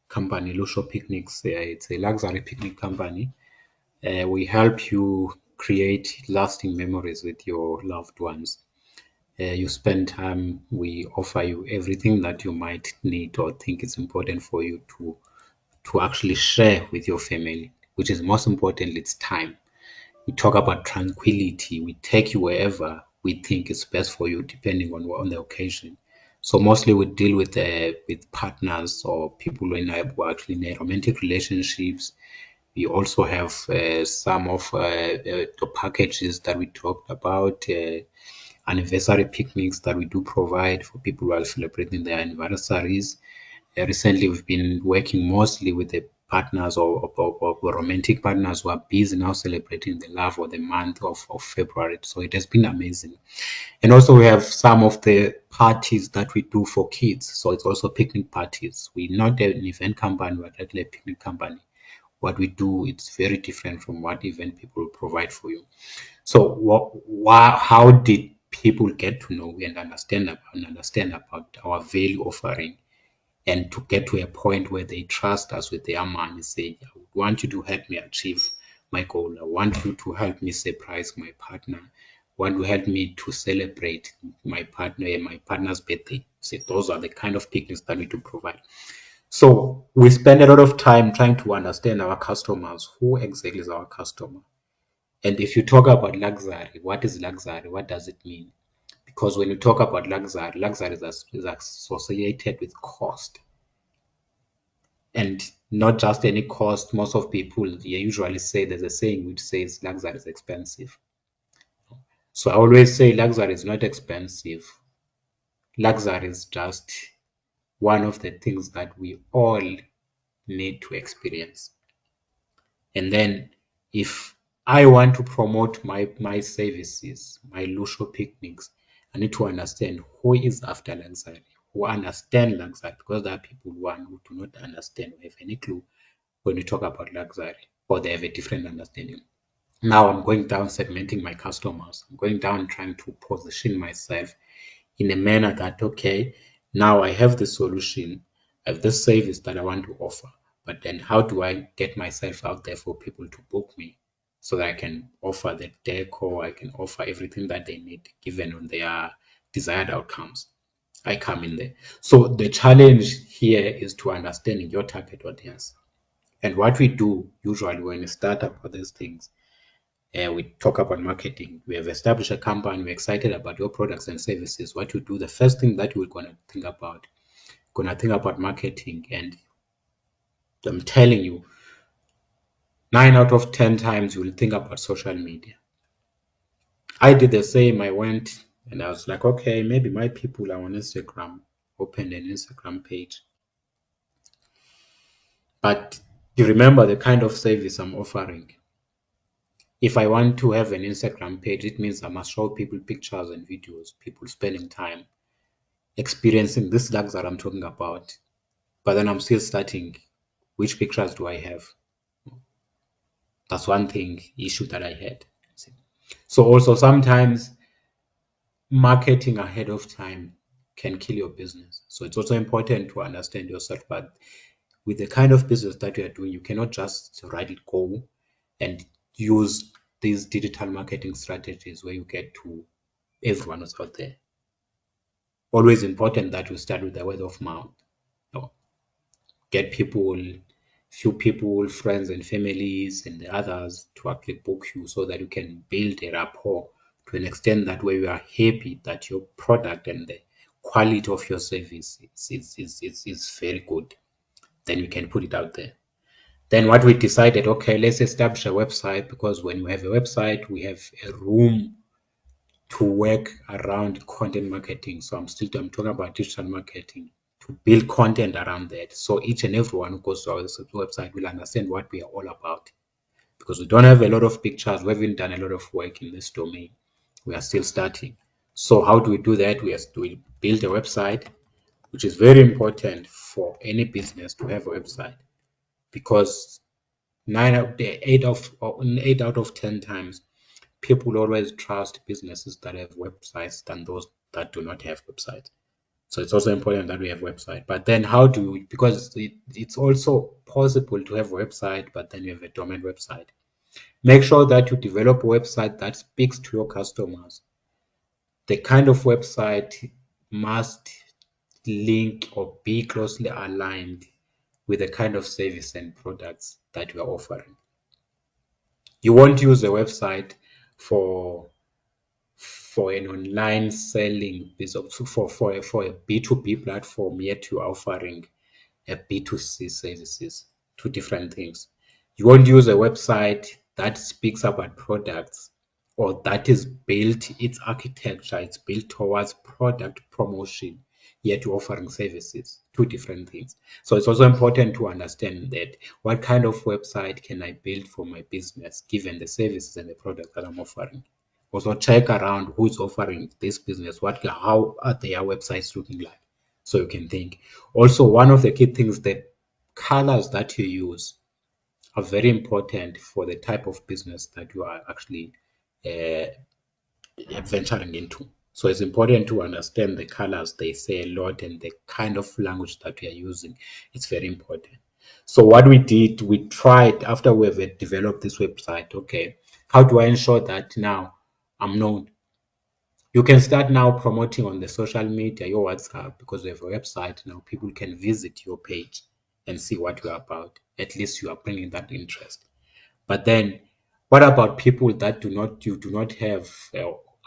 company, Lusho Picnics. It's a luxury picnic company. We help you create lasting memories with your loved ones. You spend time, we offer you everything that you might need or think is important for you to actually share with your family, which is most importantly, it's time. We talk about tranquility. We take you wherever we think is best for you, depending on the occasion. So mostly we deal with partners or people who are actually in romantic relationships. We also have some of the packages that we talked about, anniversary picnics that we do provide for people who are celebrating their anniversaries. Recently, we've been working mostly with the partners or romantic partners who are busy now celebrating the love of the month of February. So it has been amazing. And also, we have some of the parties that we do for kids. So it's also picnic parties. We're not an event company, we're actually a picnic company. What we do, it's very different from what event people provide for you. So, how did people get to know and understand about our value offering, and to get to a point where they trust us with their money, say, I want you to help me achieve my goal. I want you to help me surprise my partner. I want to help me to celebrate my partner's birthday. So those are the kind of picnics that we do provide. So we spend a lot of time trying to understand our customers. Who exactly is our customer? And if you talk about luxury, what is luxury? What does it mean? Because when you talk about luxury, luxury is associated with cost, and not just any cost. Most of people usually say there's a saying which says luxury is expensive. So I always say luxury is not expensive. Luxury is just one of the things that we all need to experience. And then if I want to promote my services, my Lusho picnics, I need to understand who is after luxury, who understand luxury, because there are people who do not understand or have any clue when we talk about luxury, or they have a different understanding. Now I'm going down segmenting my customers. I'm going down trying to position myself in a manner that, okay, now I have the solution, I have the service that I want to offer, but then how do I get myself out there for people to book me so that I can offer the decor, I can offer everything that they need given on their desired outcomes. I come in there. So the challenge here is to understanding your target audience. And what we do usually when we start up for these things, we talk about marketing. We have established a company. We're excited about your products and services. What you do, the first thing that we're gonna think about marketing, and I'm telling you, 9 out of 10 times you will think about social media. I did the same. I went and I was like, okay, maybe my people are on Instagram, opened an Instagram page. But you remember the kind of service I'm offering. If I want to have an Instagram page, it means I must show people pictures and videos, people spending time experiencing this luxury I'm talking about. But then I'm still starting. Which pictures do I have? That's one thing issue that I had. So also sometimes marketing ahead of time can kill your business. So it's also important to understand yourself. But with the kind of business that you are doing, you cannot just let it go and use these digital marketing strategies where you get to everyone is out there. Always important that you start with the word of mouth. No, get people, few people, friends and families and the others to actually book you so that you can build a rapport to an extent that where you are happy that your product and the quality of your service is very good. Then you can put it out there. Then what we decided, okay, let's establish a website because when you have a website, we have a room to work around content marketing. So I'm talking about digital marketing to build content around that. So each and everyone who goes to our website will understand what we are all about. Because we don't have a lot of pictures, we haven't done a lot of work in this domain. We are still starting. So how do we do that? We build a website, which is very important for any business to have a website because 8 out of 10 times people always trust businesses that have websites than those that do not have websites. So it's also important that we have website. But then how do we, because it's also possible to have a website, but then you have a domain website. Make sure that you develop a website that speaks to your customers. The kind of website must link or be closely aligned with the kind of service and products that you are offering. You won't use a website for an online selling business for a B2B platform, yet you're offering a B2C services, two different things. You won't use a website that speaks about products or that is built, its architecture, it's built towards product promotion, yet you're offering services, two different things. So it's also important to understand that what kind of website can I build for my business given the services and the product that I'm offering. Also check around who's offering this business, how are their websites looking like, so you can think. Also, one of the key things that colors that you use are very important for the type of business that you are actually uh, venturing into. So it's important to understand the colors, they say a lot, and the kind of language that we are using. It's very important. So what we did, we tried after we've developed this website, okay, how do I ensure that now I'm known? You can start now promoting on the social media, your WhatsApp, because we have a website now. People can visit your page and see what you're about. At least you are bringing that interest. But then, what about people that you do not have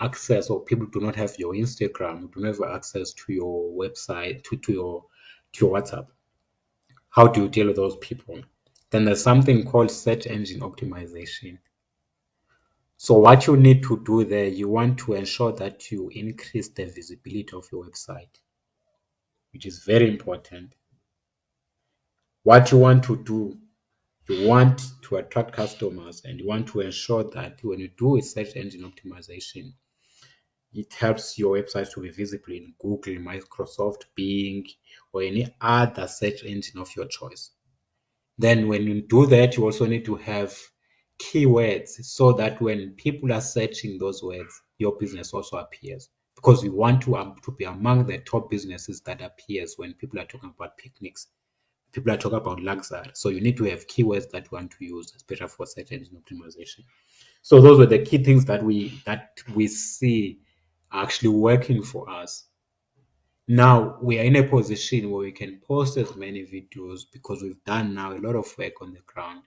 access, or people do not have your Instagram, do not have access to your website, to your WhatsApp? How do you deal with those people? Then there's something called search engine optimization. So what you need to do there, you want to ensure that you increase the visibility of your website, which is very important. What you want to do, you want to attract customers and you want to ensure that when you do a search engine optimization, it helps your website to be visible in Google, Microsoft, Bing, or any other search engine of your choice. Then when you do that, you also need to have keywords so that when people are searching those words, your business also appears. Because we want to be among the top businesses that appears when people are talking about picnics, people are talking about luxury. So you need to have keywords that you want to use, especially for search engine optimization. So those were the key things that we see are actually working for us. Now we are in a position where we can post as many videos because we've done now a lot of work on the ground.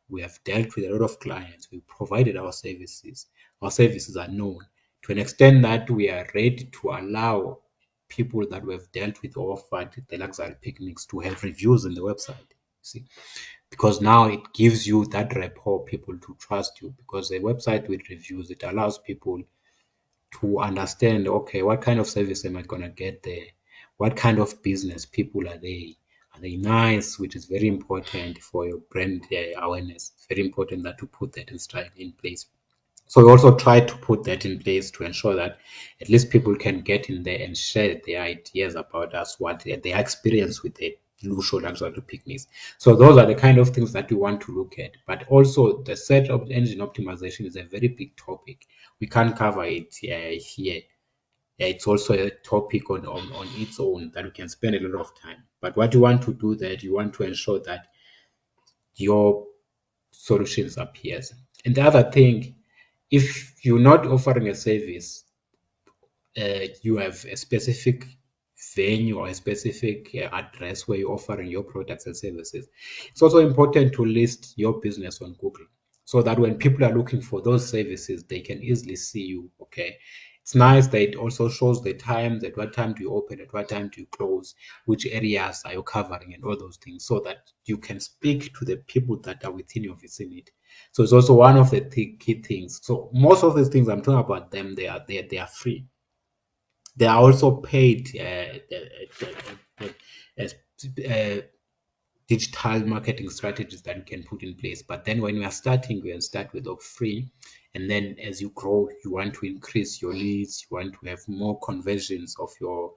We have dealt with a lot of clients. We've provided our services. Our services are known to an extent that we are ready to allow people that we have dealt with or offered the luxury picnics to have reviews on the website. See, because now it gives you that rapport, people to trust you, because a website with reviews, it allows people to understand, okay, what kind of service am I going to get there? What kind of business people are they? Are they nice? Which is very important for your brand awareness. It's very important that to put that in place. So we also try to put that in place to ensure that at least people can get in there and share their ideas about us, what their experience with the Lucio luxury picnics. So those are the kind of things that we want to look at. But also the search engine optimization is a very big topic. We can't cover it here. It's also a topic on its own that we can spend a lot of time. But what you want to do that you want to ensure that your solutions appears. And the other thing, if you're not offering a service, you have a specific venue or a specific address where you're offering your products and services. It's also important to list your business on Google so that when people are looking for those services, they can easily see you. Okay. It's nice that it also shows the time, that what time do you open, at what time do you close, which areas are you covering, and all those things, so that you can speak to the people that are within your vicinity. So it's also one of the key things. So most of these things I'm talking about them, they are free. They are also paid as digital marketing strategies that you can put in place. But then when you are starting, you can start with a free, and then as you grow, you want to increase your leads, you want to have more conversions of your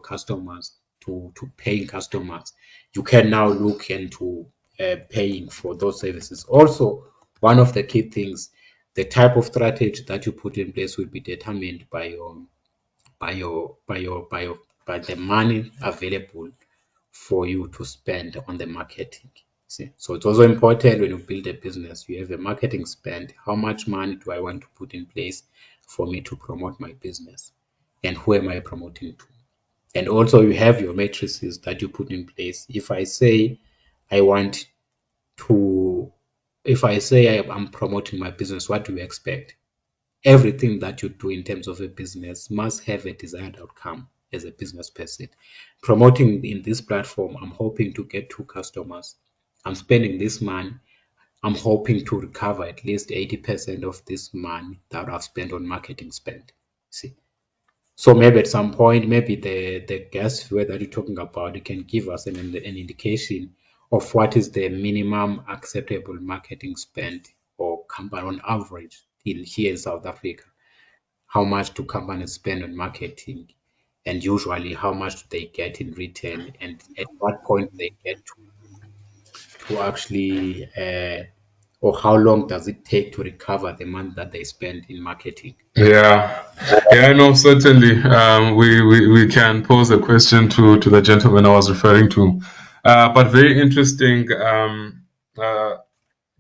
customers to paying customers. You can now look into paying for those services. Also, one of the key things, the type of strategy that you put in place will be determined by the money available for you to spend on the marketing. See? So it's also important when you build a business, you have a marketing spend. How much money do I want to put in place for me to promote my business? And who am I promoting to? And also you have your matrices that you put in place. If I say I want to, if I say I'm promoting my business, what do you expect? Everything that you do in terms of a business must have a desired outcome as a business person. Promoting in this platform, I'm hoping to get 2 customers. I'm spending this money. I'm hoping to recover at least 80% of this money that I've spent on marketing spend. See, so maybe at some point, maybe the guest viewer that you're talking about, you can give us an indication of what is the minimum acceptable marketing spend or company on average here in South Africa. How much do companies spend on marketing? And usually how much do they get in return? And at what point they get to actually or how long does it take to recover the money that they spend in marketing? Yeah, yeah, no, certainly. We can pose a question to the gentleman I was referring to, but very interesting.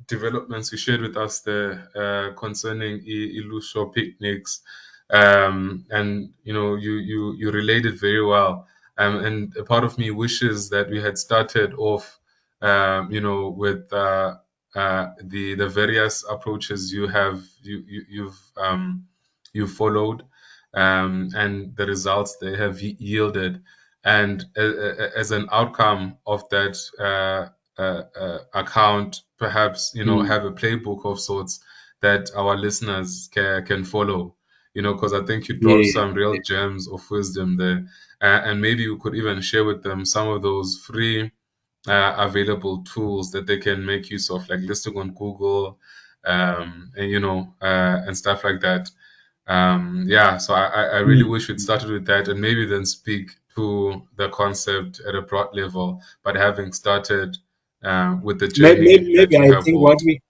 Developments you shared with us there concerning Ilusho picnics, and you related very well. And a part of me wishes that we had started off, with the various approaches you've followed, and the results they have yielded, and as an outcome of that. Account, perhaps Mm, have a playbook of sorts that our listeners can follow. Because I think you dropped yeah, some real gems of wisdom there, and maybe you could even share with them some of those free available tools that they can make use of, like listing on Google, and and stuff like that. Yeah, so I really mm. wish we'd started with that and maybe then speak to the concept at a broad level, but having started with the journey that Maybe you I have think what walked. we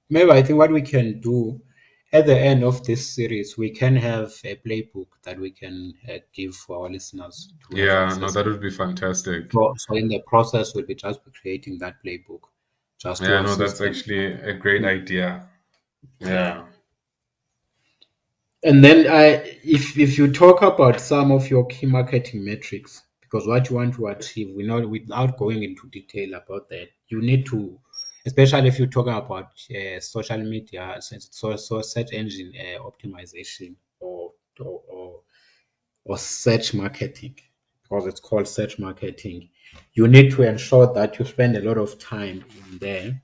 maybe I think what we can do at the end of this series, we can have a playbook that we can give for our listeners to have Yeah, no, access. that would be fantastic. So in the process, we'll be just be creating that playbook just to Yeah, no, that's assist them. actually a great idea. Yeah. Yeah. And then if you talk about some of your key marketing metrics, because what you want to achieve, we know without going into detail about that, you need to, especially if you're talking about social media, so search engine optimization or or search marketing, because it's called search marketing. You need to ensure that you spend a lot of time in there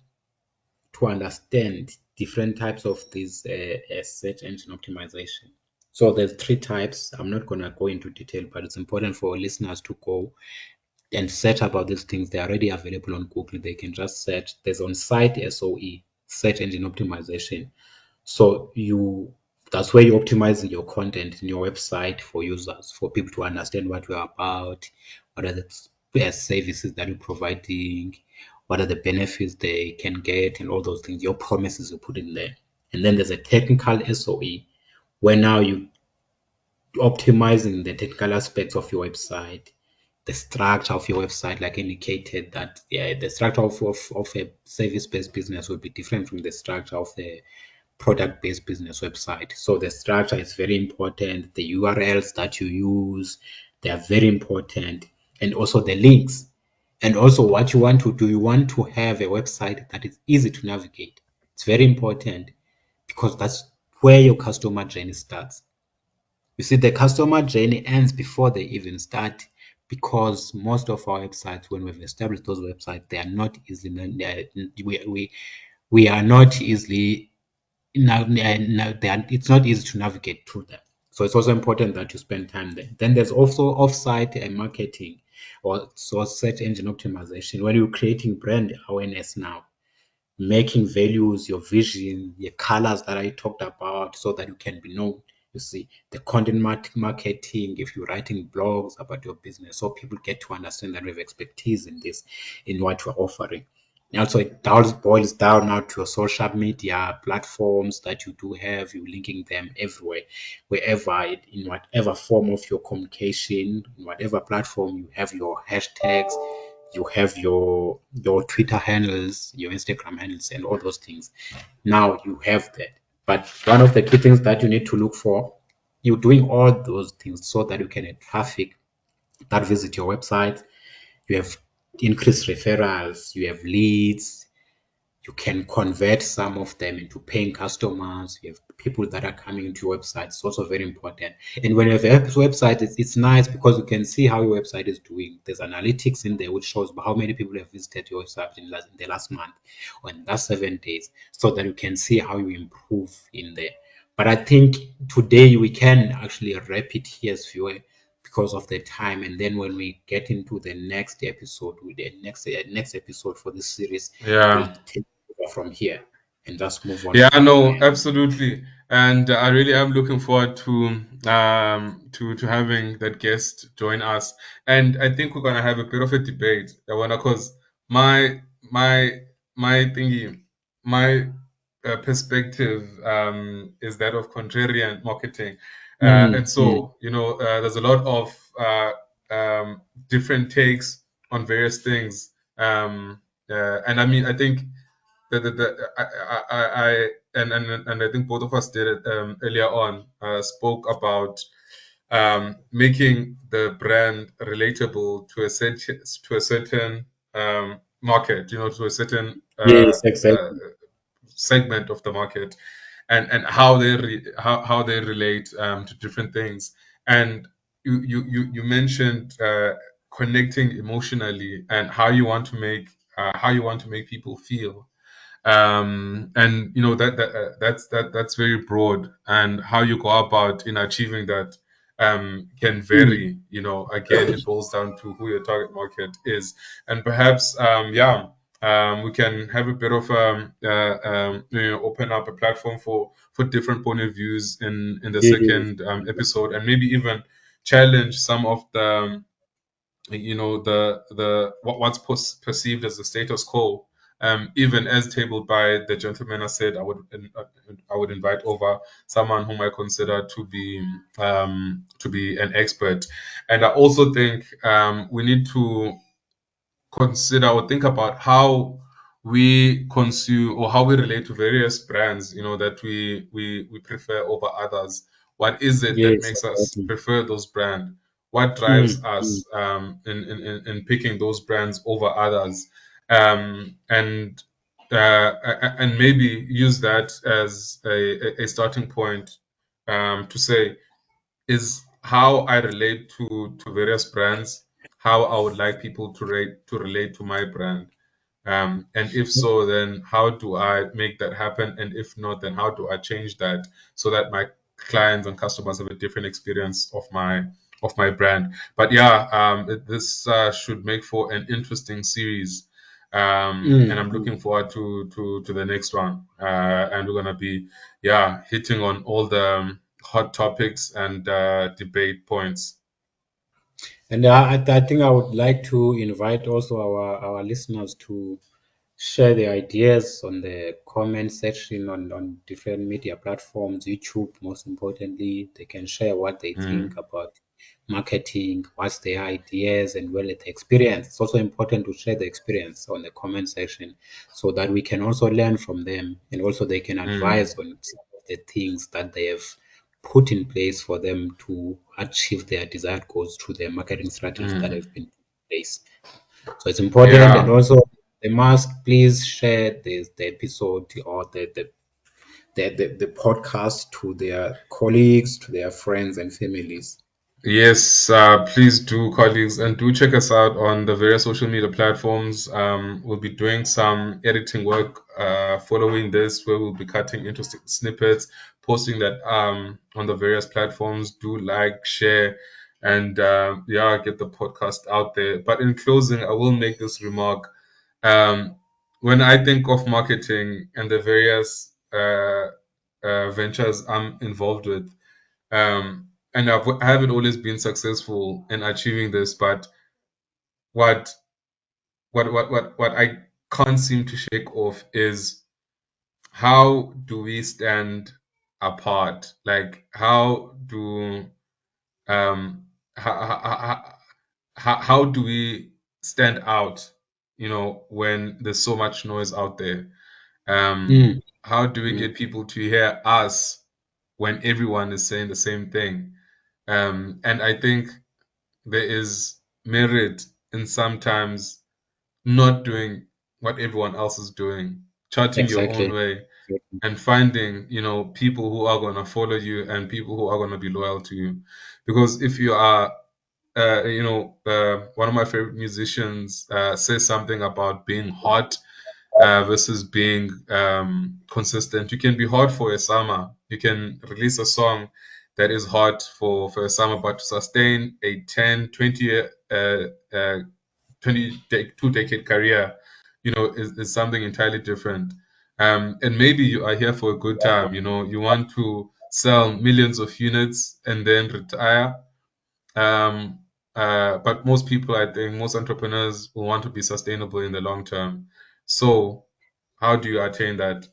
to understand different types of these search engine optimization. So there's three types. I'm not gonna go into detail, but it's important for listeners to go and search about these things. They're already available on Google. They can just search. There's on-site SOE, search engine optimization. So that's where you're optimizing your content in your website for users, for people to understand what you're about, what are the services that you're providing, what are the benefits they can get, and all those things, your promises you put in there. And then there's a technical SOE, where now you optimizing the technical aspects of your website, the structure of your website, like indicated that the structure of a service-based business will be different from the structure of the product-based business website. So the structure is very important. The URLs that you use, they are very important, and also the links. And also what you want to do, you want to have a website that is easy to navigate. It's very important because that's where your customer journey starts. You see, the customer journey ends before they even start, because most of our websites, when we've established those websites, they are not easily, we are not easily, it's not easy to navigate through them. So it's also important that you spend time there. Then there's also off-site marketing, or so search engine optimization, when you're creating brand awareness now, making values, your vision, your colors that I talked about, so that you can be known. You see, the content marketing, if you're writing blogs about your business, so people get to understand that you have expertise in this, in what you're offering. And also, it does boils down now to your social media platforms that you do have. You're linking them everywhere, wherever, in whatever form of your communication, in whatever platform, you have your hashtags, you have your Twitter handles, your Instagram handles, and all those things. Now you have that. But one of the key things that you need to look for, you're doing all those things so that you can have traffic that visit your website. You have increased referrals, you have leads, you can convert some of them into paying customers. You have people that are coming to your website. It's also very important. And when you have a website, it's nice because you can see how your website is doing. There's analytics in there which shows how many people have visited your website in the last month or in the last 7 days, so that you can see how you improve in there. But I think today we can actually wrap it here, Sviwe, because of the time. And then when we get into the next episode, with the next episode for this series, we'll Yeah. take from here and just move on Yeah, from no, there. absolutely. And I really am looking forward to having that guest join us. And I think we're gonna have a bit of a debate, because my my my thingy, my perspective is that of contrarian marketing. And Mm. so, there's a lot of different takes on various things. And I mean, I think I and I think both of us did it earlier on. Spoke about making the brand relatable to a certain market, to a certain Yes, exactly. segment of the market, and how they relate to different things. And you mentioned connecting emotionally, and how you want to make people feel. And that's very broad, and how you go about in achieving that can Mm. vary. Again, it boils down to who your target market is. And perhaps we can have a bit of open up a platform for different point of views in the Yes. second episode, and maybe even challenge some of what's perceived as the status quo, even as tabled by the gentleman I said. I would invite over someone whom I consider to be an expert. And I also think we need to consider or think about how we consume, or how we relate to various brands, that we prefer over others. What is it that Yes, makes us exactly. prefer those brands? What drives Mm. Mm. us in picking those brands over others? And maybe use that as a starting point, to say, is how I relate to various brands, how I would like people to relate to my brand. And if so, then how do I make that happen? And if not, then how do I change that so that my clients and customers have a different experience of my brand? But yeah, this should make for an interesting series. And I'm Mm. looking forward to the next one. And we're gonna be, yeah, hitting on all the hot topics and debate points. And I think I would like to invite also our listeners to share their ideas on the comment section on different media platforms, YouTube, most importantly. They can share what they think Mm, about marketing, what's their ideas, and well, the experience. It's also important to share the experience on the comment section so that we can also learn from them and also they can advise mm, on some of the things that they have put in place for them to achieve their desired goals through their marketing strategies that mm. have been in place. So it's important, and Yeah. also they must please share the episode or the podcast to their colleagues, to their friends and families. Yes, please do, colleagues, and do check us out on the various social media platforms. We'll be doing some editing work following this, where we'll be cutting interesting snippets, posting that on the various platforms. Do like, share, and yeah, get the podcast out there. But in closing, I will make this remark. Um, when I think of marketing and the various ventures I'm involved with, and I haven't always been successful in achieving this, but what what I can't seem to shake off is how do we stand apart? Like how do how, how do we stand out? You know, when there's so much noise out there. Mm, How do we mm, get people to hear us when everyone is saying the same thing? And I think there is merit in sometimes not doing what everyone else is doing, charting your own exactly. way, Exactly. and finding, people who are going to follow you and people who are going to be loyal to you. Because if you are, one of my favorite musicians says something about being hot versus being consistent. You can be hot for a summer. You can release a song that is hot for a summer, but to sustain a 10, 20 year, 22-decade career, is something entirely different. And maybe you are here for a good time. You want to sell millions of units and then retire. Um, but most people, I think, most entrepreneurs will want to be sustainable in the long term. So, how do you attain that?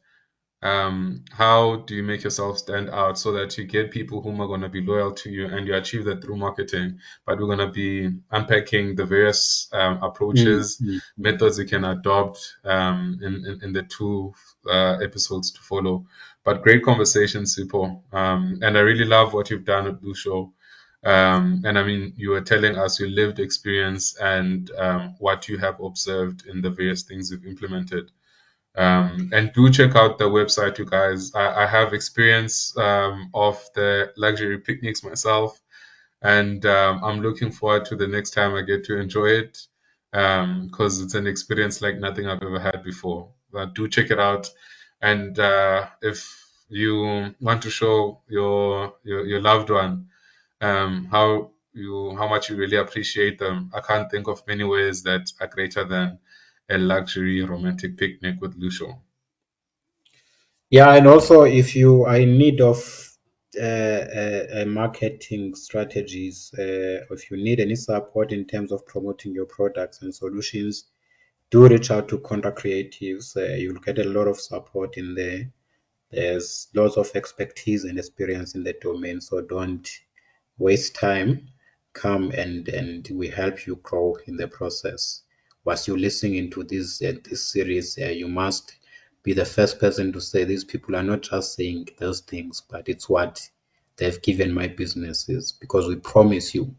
How do you make yourself stand out so that you get people whom are going to be loyal to you and you achieve that through marketing? But we're going to be unpacking the various Mm, approaches, mm, mm. methods you can adopt in the two episodes to follow. But great conversation, Sipo. And I really love what you've done at Blue Show. And I mean, you were telling us your lived experience and what you have observed in the various things you've implemented. And do check out the website, you guys. I have experience of the luxury picnics myself, and I'm looking forward to the next time I get to enjoy it because it's an experience like nothing I've ever had before. But do check it out, and if you want to show your loved one how much you really appreciate them, I can't think of many ways that are greater than a luxury romantic picnic with Lucio. Yeah, and also if you are in need of marketing strategies, if you need any support in terms of promoting your products and solutions, do reach out to Contact Creatives. You'll get a lot of support in there. There's lots of expertise and experience in the domain, so don't waste time. Come and we help you grow in the process. Whilst you're listening into this series, you must be the first person to say these people are not just saying those things, but it's what they've given my businesses. Because we promise you,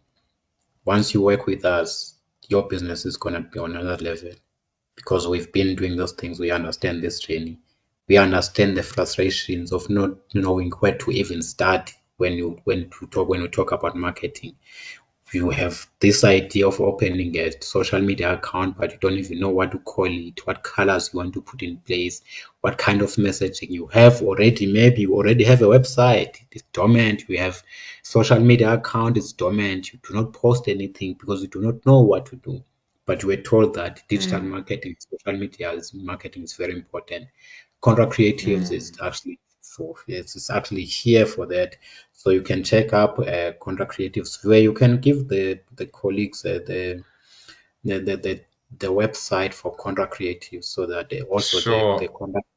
once you work with us, your business is gonna be on another level because we've been doing those things. We understand this journey. We understand the frustrations of not knowing where to even start, when you talk about marketing. You have this idea of opening a social media account, but you don't even know what to call it, what colors you want to put in place, what kind of messaging you have already. Maybe you already have a website, it's dormant. You have social media account, it's dormant. You do not post anything because you do not know what to do. But you were told that digital Mm, marketing, social media marketing is very important. Contract creatives is mm. actually it's actually here for that. So you can check up contract creatives where you can give the colleagues the, the the the website for contract creatives so that they also the Sure. contract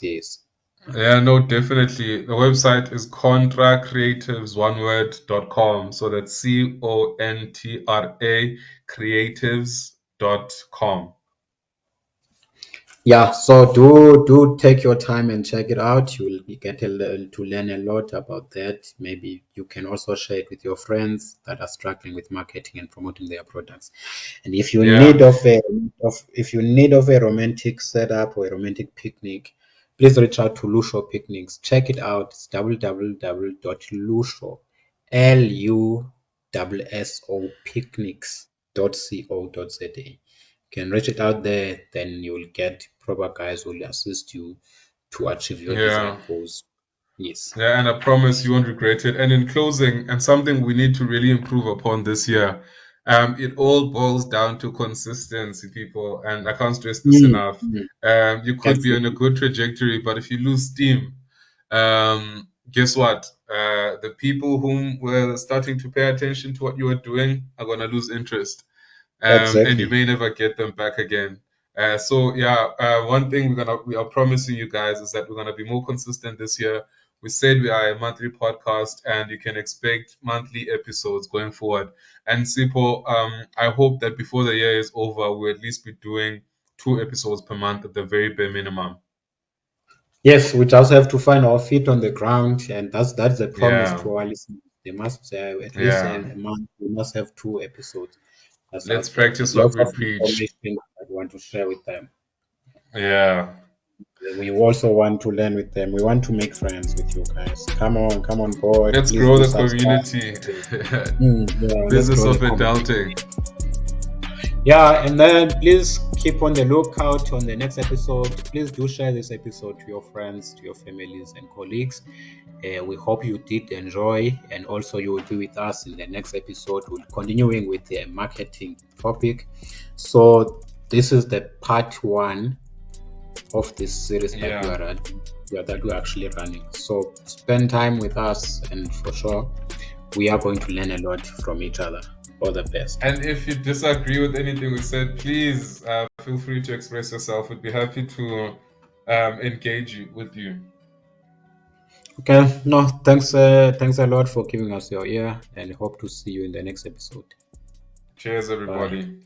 yes. Yeah, no, definitely. The website is contracreatives, one word, .com. So that's CONTRA creatives.com. Yeah, so do take your time and check it out. You will get to learn a lot about that. Maybe you can also share it with your friends that are struggling with marketing and promoting their products. And if you Yeah, need if you need of a romantic setup or a romantic picnic, please reach out to Lusho Picnics. Check it out. It's www.lusho LUSSO picnics.co.za. Can reach it out there, then you will get proper guys who will assist you to achieve your yeah. desired goals. Yes, Yeah, and I promise you won't regret it. And in closing, and something we need to really improve upon this year, it all boils down to consistency, people. And I can't stress this mm, enough. mm, You could be on a absolutely. good trajectory, but if you lose steam, guess what? The people whom were starting to pay attention to what you were doing are going to lose interest, and you Exactly. may never get them back again. So yeah, one thing we are promising you guys is that we're gonna be more consistent this year. We said we are a monthly podcast, and you can expect monthly episodes going forward. And Sipo, I hope that before the year is over, we'll at least be doing 2 episodes per month at the very bare minimum. Yes, we just have to find our feet on the ground, and that's the promise Yeah, to our listeners. They must at least yeah. a month. We must have 2 episodes. That's Let's out there, practice and what lots we of preach. information that we want to share with them. Yeah. We also want to learn with them. We want to make friends with you guys. Come on board. Let's Please grow do the subscribe. community. Yeah, let's Business grow the of community. adulting. Yeah, and then please keep on the lookout on the next episode. Please do share this episode to your friends, to your families, and colleagues. We hope you did enjoy, and also you will be with us in the next episode. We'll continuing with the marketing topic. So this is the part one of this series that we Yeah. are that we're actually running. So spend time with us, and for sure, we are going to learn a lot from each other. All the best. And if you disagree with anything we said, please feel free to express yourself. We'd be happy to engage with you. Okay, no, thanks a lot for giving us your ear, and hope to see you in the next episode. Cheers, Bye. everybody.